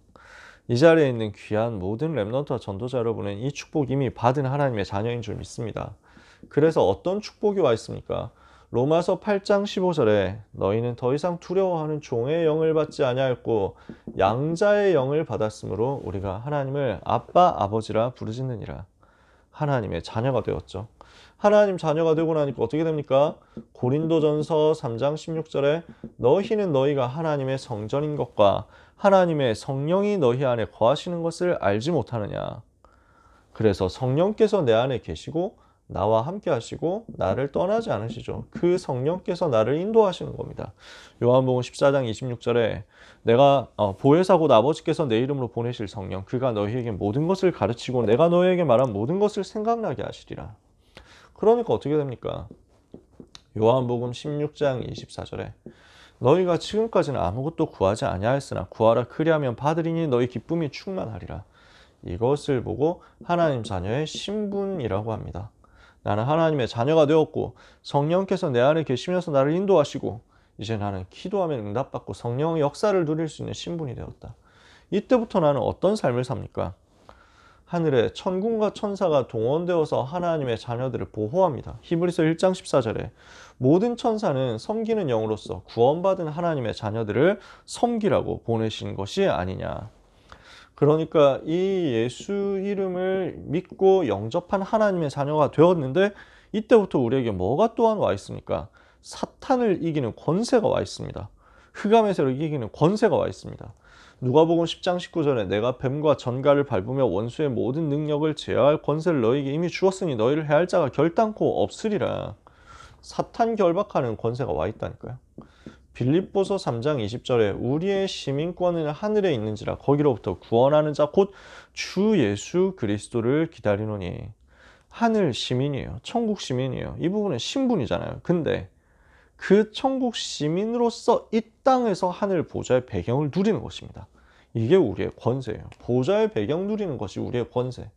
[SPEAKER 1] 이 자리에 있는 귀한 모든 렘넌트와 전도자 여러분은 이 축복 이미 받은 하나님의 자녀인 줄 믿습니다. 그래서 어떤 축복이 와 있습니까? 로마서 8장 15절에 너희는 더 이상 두려워하는 종의 영을 받지 아니하였고 양자의 영을 받았으므로 우리가 하나님을 아빠 아버지라 부르짖느니라. 하나님의 자녀가 되었죠. 하나님 자녀가 되고 나니까 어떻게 됩니까? 고린도전서 3장 16절에 너희는 너희가 하나님의 성전인 것과 하나님의 성령이 너희 안에 거하시는 것을 알지 못하느냐. 그래서 성령께서 내 안에 계시고 나와 함께 하시고 나를 떠나지 않으시죠. 그 성령께서 나를 인도하시는 겁니다. 요한복음 14장 26절에 내가 보혜사 곧 아버지께서 내 이름으로 보내실 성령 그가 너희에게 모든 것을 가르치고 내가 너희에게 말한 모든 것을 생각나게 하시리라. 그러니까 어떻게 됩니까? 요한복음 16장 24절에 너희가 지금까지는 아무것도 구하지 아니하였으나 구하라 그리하면 받으리니 너희 기쁨이 충만하리라. 이것을 보고 하나님 자녀의 신분이라고 합니다. 나는 하나님의 자녀가 되었고 성령께서 내 안에 계시면서 나를 인도하시고 이제 나는 기도하면 응답받고 성령의 역사를 누릴 수 있는 신분이 되었다. 이때부터 나는 어떤 삶을 삽니까? 하늘에 천군과 천사가 동원되어서 하나님의 자녀들을 보호합니다. 히브리서 1장 14절에 모든 천사는 섬기는 영으로서 구원받은 하나님의 자녀들을 섬기라고 보내신 것이 아니냐. 그러니까 이 예수 이름을 믿고 영접한 하나님의 자녀가 되었는데 이때부터 우리에게 뭐가 또한 와 있습니까? 사탄을 이기는 권세가 와 있습니다. 흑암의 세력을 이기는 권세가 와 있습니다. 누가복음 10장 19절에 내가 뱀과 전갈을 밟으며 원수의 모든 능력을 제어할 권세를 너희에게 이미 주었으니 너희를 해할 자가 결단코 없으리라. 사탄 결박하는 권세가 와 있다니까요. 빌립보서 3장 20절에 우리의 시민권은 하늘에 있는지라 거기로부터 구원하는 자 곧 주 예수 그리스도를 기다리노니. 하늘 시민이에요. 천국 시민이에요. 이 부분은 신분이잖아요. 근데 그 천국 시민으로서 이 땅에서 하늘 보좌의 배경을 누리는 것입니다. 이게 우리의 권세예요. 보좌의 배경 누리는 것이 우리의 권세.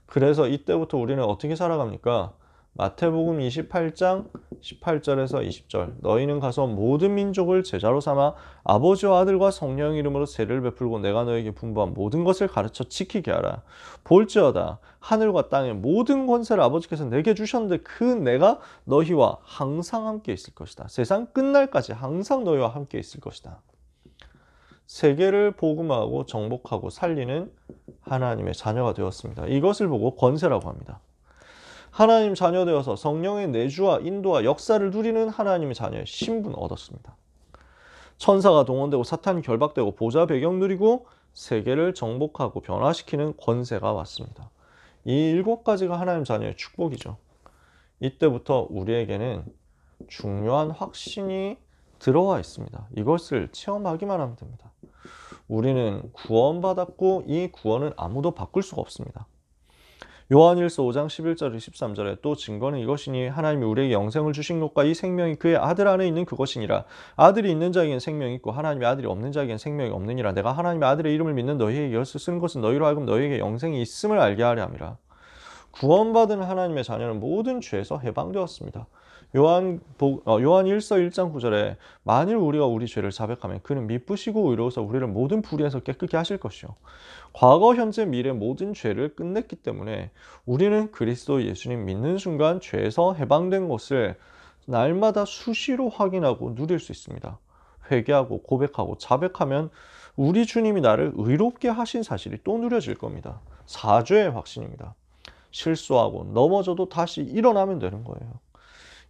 [SPEAKER 1] 그래서 이때부터 우리는 어떻게 살아갑니까? 마태복음 28장 18절에서 20절 너희는 가서 모든 민족을 제자로 삼아 아버지와 아들과 성령 이름으로 세례를 베풀고 내가 너에게 분부한 모든 것을 가르쳐 지키게 하라. 볼지어다 하늘과 땅의 모든 권세를 아버지께서 내게 주셨는데 그 내가 너희와 항상 함께 있을 것이다. 세상 끝날까지 항상 너희와 함께 있을 것이다. 세계를 복음하고 정복하고 살리는 하나님의 자녀가 되었습니다. 이것을 보고 권세라고 합니다. 하나님 자녀 되어서 성령의 내주와 인도와 역사를 누리는 하나님의 자녀의 신분을 얻었습니다. 천사가 동원되고 사탄이 결박되고 보좌 배경 누리고 세계를 정복하고 변화시키는 권세가 왔습니다. 이 7가지가 하나님 자녀의 축복이죠. 이때부터 우리에게는 중요한 확신이 들어와 있습니다. 이것을 체험하기만 하면 됩니다. 우리는 구원받았고 이 구원을 아무도 바꿀 수가 없습니다. 요한일서 5장 11절 13절에 또 증거는 이것이니 하나님이 우리에게 영생을 주신 것과 이 생명이 그의 아들 안에 있는 그것이니라. 아들이 있는 자에게는 생명이 있고 하나님의 아들이 없는 자에게는 생명이 없느니라. 내가 하나님의 아들의 이름을 믿는 너희에게 이것을 쓰는 것은 너희로 하여금 너희에게 영생이 있음을 알게 하려 함이라. 구원받은 하나님의 자녀는 모든 죄에서 해방되었습니다. 요한일서 1장 9절에 만일 우리가 우리 죄를 자백하면 그는 미쁘시고 의로워서 우리를 모든 불의에서 깨끗게 하실 것이요. 과거, 현재, 미래 모든 죄를 끝냈기 때문에 우리는 그리스도 예수님 믿는 순간 죄에서 해방된 것을 날마다 수시로 확인하고 누릴 수 있습니다. 회개하고 고백하고 자백하면 우리 주님이 나를 의롭게 하신 사실이 또 누려질 겁니다. 사죄의 확신입니다. 실수하고 넘어져도 다시 일어나면 되는 거예요.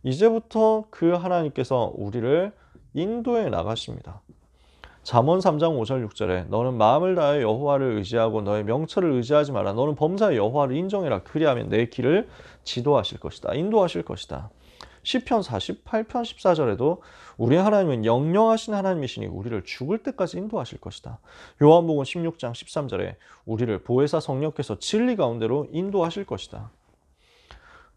[SPEAKER 1] 이제부터 그 하나님께서 우리를 인도해 나가십니다. 잠언 3장 5절 6절에 너는 마음을 다하여 여호와를 의지하고 너의 명철을 의지하지 마라. 너는 범사의 여호와를 인정해라. 그리하면 내 길을 지도하실 것이다. 인도하실 것이다. 시편 48편 14절에도 우리 하나님은 영영하신 하나님이시니 우리를 죽을 때까지 인도하실 것이다. 요한복음 16장 13절에 우리를 보혜사 성령께서 진리 가운데로 인도하실 것이다.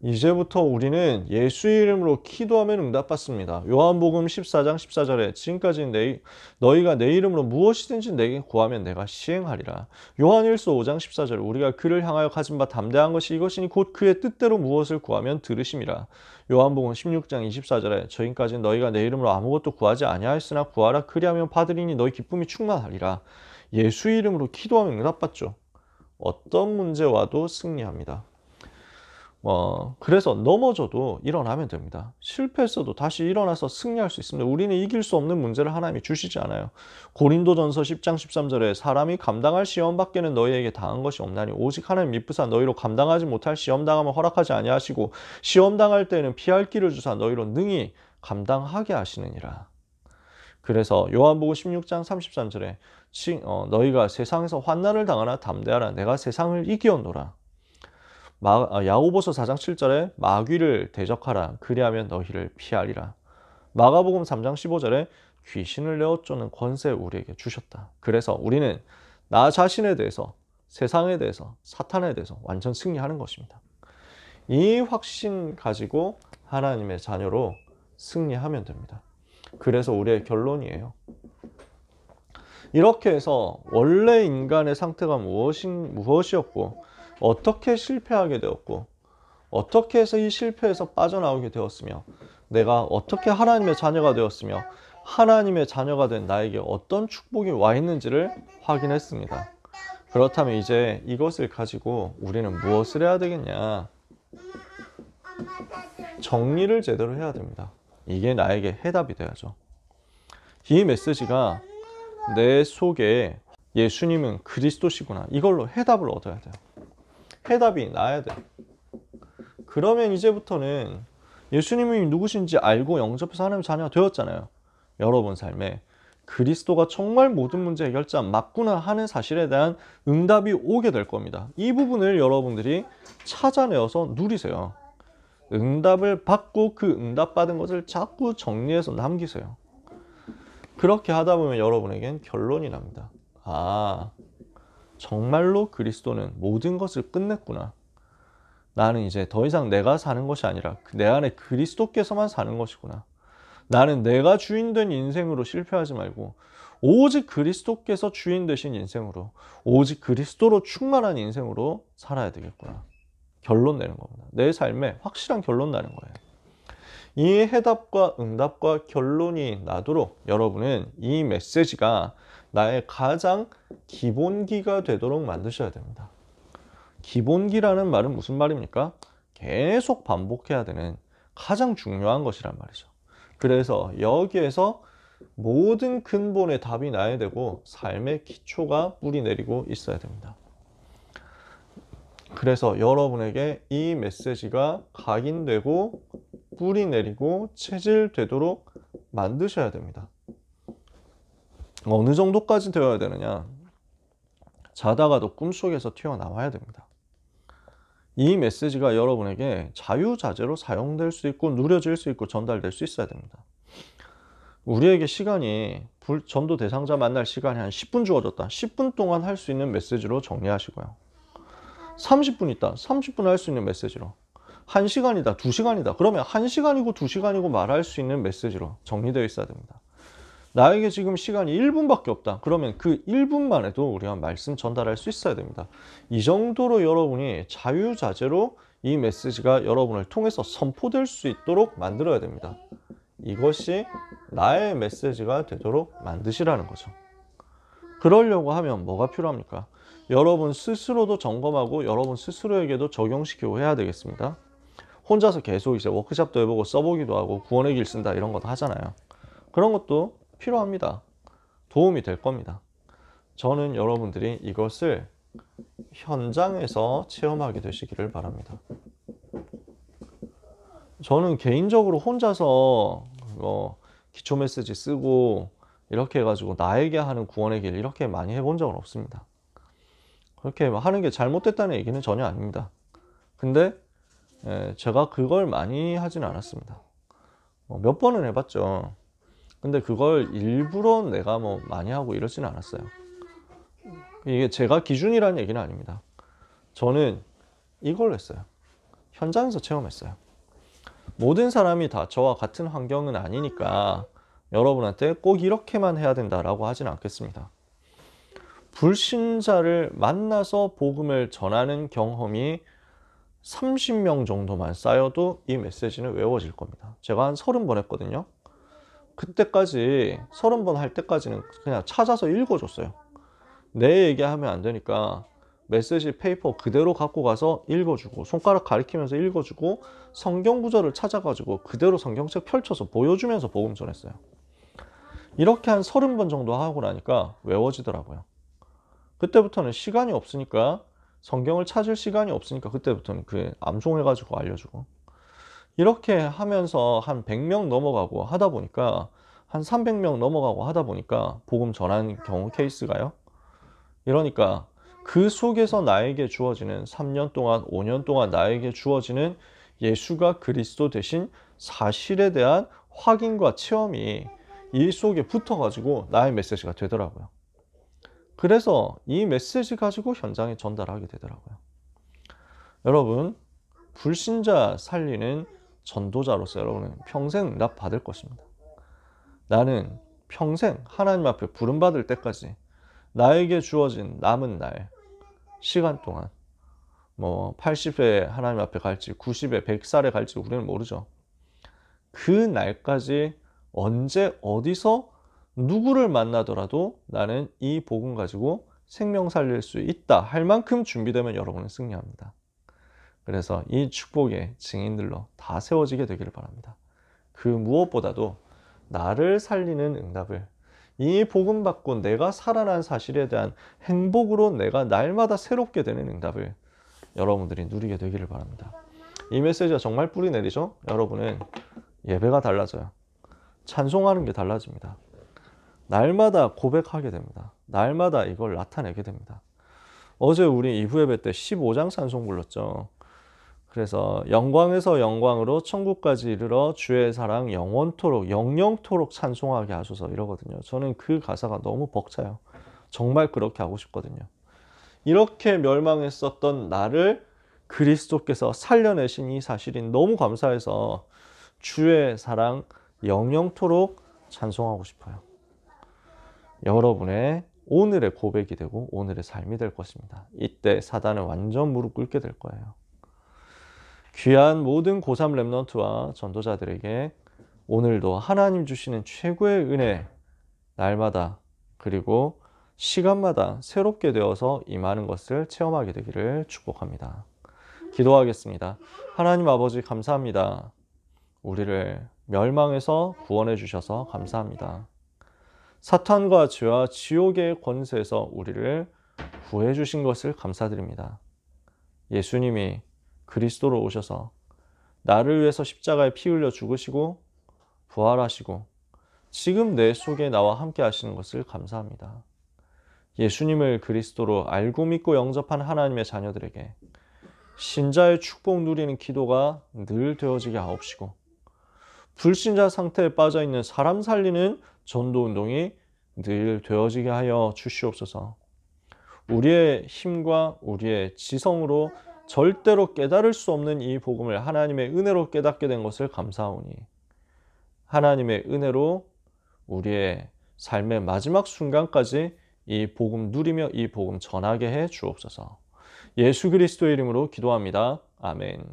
[SPEAKER 1] 이제부터 우리는 예수의 이름으로 기도하면 응답받습니다. 요한복음 14장 14절에 지금까지 너희가 내 이름으로 무엇이든지 내게 구하면 내가 시행하리라. 요한일서 5장 14절 우리가 그를 향하여 가진 바 담대한 것이 이것이니 곧 그의 뜻대로 무엇을 구하면 들으심이라. 요한복음 16장 24절에 저희까지 너희가 내 이름으로 아무것도 구하지 아니하였으나 구하라 그리하면 받으리니 너희 기쁨이 충만하리라. 예수의 이름으로 기도하면 응답받죠. 어떤 문제 와도 승리합니다. 그래서 넘어져도 일어나면 됩니다. 실패했어도 다시 일어나서 승리할 수 있습니다. 우리는 이길 수 없는 문제를 하나님이 주시지 않아요. 고린도전서 10장 13절에 사람이 감당할 시험 밖에는 너희에게 당한 것이 없나니 오직 하나님 미쁘사 너희로 감당하지 못할 시험 당하면 허락하지 아니하시고 시험 당할 때에는 피할 길을 주사 너희로 능히 감당하게 하시느니라. 그래서 요한복음 16장 33절에 너희가 세상에서 환난을 당하나 담대하라 내가 세상을 이기었노라. 야고보서 4장 7절에 마귀를 대적하라 그리하면 너희를 피하리라. 마가복음 3장 15절에 귀신을 내어 쫓는 권세 우리에게 주셨다. 그래서 우리는 나 자신에 대해서 세상에 대해서 사탄에 대해서 완전 승리하는 것입니다. 이 확신 가지고 하나님의 자녀로 승리하면 됩니다. 그래서 우리의 결론이에요. 이렇게 해서 원래 인간의 상태가 무엇이었고 어떻게 실패하게 되었고 어떻게 해서 이 실패에서 빠져나오게 되었으며 내가 어떻게 하나님의 자녀가 되었으며 하나님의 자녀가 된 나에게 어떤 축복이 와 있는지를 확인했습니다. 그렇다면 이제 이것을 가지고 우리는 무엇을 해야 되겠냐? 정리를 제대로 해야 됩니다. 이게 나에게 해답이 돼야죠. 이 메시지가 내 속에 예수님은 그리스도시구나 이걸로 해답을 얻어야 돼요. 해답이 나야 돼. 그러면 이제부터는 예수님이 누구신지 알고 영접해서 하나님의 자녀가 되었잖아요. 여러분 삶에 그리스도가 정말 모든 문제 해결자 맞구나 하는 사실에 대한 응답이 오게 될 겁니다. 이 부분을 여러분들이 찾아내어서 누리세요. 응답을 받고 그 응답받은 것을 자꾸 정리해서 남기세요. 그렇게 하다 보면 여러분에겐 결론이 납니다. 정말로 그리스도는 모든 것을 끝냈구나. 나는 이제 더 이상 내가 사는 것이 아니라 내 안에 그리스도께서만 사는 것이구나. 나는 내가 주인된 인생으로 실패하지 말고 오직 그리스도께서 주인 되신 인생으로, 오직 그리스도로 충만한 인생으로 살아야 되겠구나. 결론 내는 겁니다. 내 삶에 확실한 결론 나는 거예요. 이 해답과 응답과 결론이 나도록 여러분은 이 메시지가 나의 가장 기본기가 되도록 만드셔야 됩니다. 기본기라는 말은 무슨 말입니까? 계속 반복해야 되는 가장 중요한 것이란 말이죠. 그래서 여기에서 모든 근본의 답이 나야 되고 삶의 기초가 뿌리 내리고 있어야 됩니다. 그래서 여러분에게 이 메시지가 각인되고 뿌리 내리고 체질되도록 만드셔야 됩니다. 어느 정도까지 되어야 되느냐? 자다가도 꿈속에서 튀어나와야 됩니다. 이 메시지가 여러분에게 자유자재로 사용될 수 있고 누려질 수 있고 전달될 수 있어야 됩니다. 우리에게 시간이 전도 대상자 만날 시간이 한 10분 주어졌다. 10분 동안 할 수 있는 메시지로 정리하시고요. 30분 있다. 30분 할 수 있는 메시지로. 1시간이다. 2시간이다. 그러면 1시간이고 2시간이고 말할 수 있는 메시지로 정리되어 있어야 됩니다. 나에게 지금 시간이 1분밖에 없다. 그러면 그 1분만 해도 우리가 말씀 전달할 수 있어야 됩니다. 이 정도로 여러분이 자유자재로 이 메시지가 여러분을 통해서 선포될 수 있도록 만들어야 됩니다. 이것이 나의 메시지가 되도록 만드시라는 거죠. 그러려고 하면 뭐가 필요합니까? 여러분 스스로도 점검하고 여러분 스스로에게도 적용시키고 해야 되겠습니다. 혼자서 계속 이제 워크숍도 해보고 써보기도 하고 구원의 길 쓴다 이런 것도 하잖아요. 그런 것도 필요합니다. 도움이 될 겁니다. 저는 여러분들이 이것을 현장에서 체험하게 되시기를 바랍니다. 저는 개인적으로 혼자서 기초 메시지 쓰고 이렇게 해가지고 나에게 하는 구원의 길 이렇게 많이 해본 적은 없습니다. 그렇게 하는 게 잘못됐다는 얘기는 전혀 아닙니다. 근데 제가 그걸 많이 하진 않았습니다. 몇 번은 해봤죠. 근데 그걸 일부러 내가 많이 하고 이러지는 않았어요. 이게 제가 기준이라는 얘기는 아닙니다. 저는 이걸 했어요. 현장에서 체험했어요. 모든 사람이 다 저와 같은 환경은 아니니까 여러분한테 꼭 이렇게만 해야 된다라고 하진 않겠습니다. 불신자를 만나서 복음을 전하는 경험이 30명 정도만 쌓여도 이 메시지는 외워질 겁니다. 제가 한 30번 했거든요. 그때까지 30번 할 때까지는 그냥 찾아서 읽어줬어요. 내 얘기하면 안 되니까 메시지 페이퍼 그대로 갖고 가서 읽어주고 손가락 가리키면서 읽어주고 성경 구절을 찾아가지고 그대로 성경책 펼쳐서 보여주면서 복음 전했어요. 이렇게 한 30번 정도 하고 나니까 외워지더라고요. 그때부터는 시간이 없으니까 성경을 찾을 시간이 없으니까 그때부터는 그 암송해가지고 알려주고 이렇게 하면서 한 100명 넘어가고 하다 보니까 한 300명 넘어가고 하다 보니까 복음 전한 경우 케이스가요. 이러니까 그 속에서 나에게 주어지는 3년 동안 5년 동안 나에게 주어지는 예수가 그리스도 되신 사실에 대한 확인과 체험이 이 속에 붙어가지고 나의 메시지가 되더라고요. 그래서 이 메시지 가지고 현장에 전달하게 되더라고요. 여러분, 불신자 살리는 전도자로서 여러분은 평생 응답 받을 것입니다. 나는 평생 하나님 앞에 부름받을 때까지 나에게 주어진 남은 날, 시간 동안 80에 하나님 앞에 갈지 90에 100살에 갈지 우리는 모르죠. 그 날까지 언제 어디서 누구를 만나더라도 나는 이 복음 가지고 생명 살릴 수 있다 할 만큼 준비되면 여러분은 승리합니다. 그래서 이 축복의 증인들로 다 세워지게 되기를 바랍니다. 그 무엇보다도 나를 살리는 응답을 이 복음 받고 내가 살아난 사실에 대한 행복으로 내가 날마다 새롭게 되는 응답을 여러분들이 누리게 되기를 바랍니다. 이 메시지가 정말 뿌리 내리죠? 여러분은 예배가 달라져요. 찬송하는 게 달라집니다. 날마다 고백하게 됩니다. 날마다 이걸 나타내게 됩니다. 어제 우리 이후 예배 때 15장 찬송 불렀죠. 그래서 영광에서 영광으로 천국까지 이르러 주의 사랑 영원토록 영영토록 찬송하게 하소서 이러거든요. 저는 그 가사가 너무 벅차요. 정말 그렇게 하고 싶거든요. 이렇게 멸망했었던 나를 그리스도께서 살려내신 이 사실이 너무 감사해서 주의 사랑 영영토록 찬송하고 싶어요. 여러분의 오늘의 고백이 되고 오늘의 삶이 될 것입니다. 이때 사단은 완전 무릎 꿇게 될 거예요. 귀한 모든 고3 렘넌트와 전도자들에게 오늘도 하나님 주시는 최고의 은혜 날마다 그리고 시간마다 새롭게 되어서 임하는 것을 체험하게 되기를 축복합니다. 기도하겠습니다. 하나님 아버지 감사합니다. 우리를 멸망에서 구원해 주셔서 감사합니다. 사탄과 죄와 지옥의 권세에서 우리를 구해 주신 것을 감사드립니다. 예수님이 그리스도로 오셔서 나를 위해서 십자가에 피 흘려 죽으시고 부활하시고 지금 내 속에 나와 함께 하시는 것을 감사합니다. 예수님을 그리스도로 알고 믿고 영접한 하나님의 자녀들에게 신자의 축복 누리는 기도가 늘 되어지게 하옵시고 불신자 상태에 빠져있는 사람 살리는 전도운동이 늘 되어지게 하여 주시옵소서. 우리의 힘과 우리의 지성으로 절대로 깨달을 수 없는 이 복음을 하나님의 은혜로 깨닫게 된 것을 감사하오니 하나님의 은혜로 우리의 삶의 마지막 순간까지 이 복음 누리며 이 복음 전하게 해 주옵소서. 예수 그리스도의 이름으로 기도합니다. 아멘.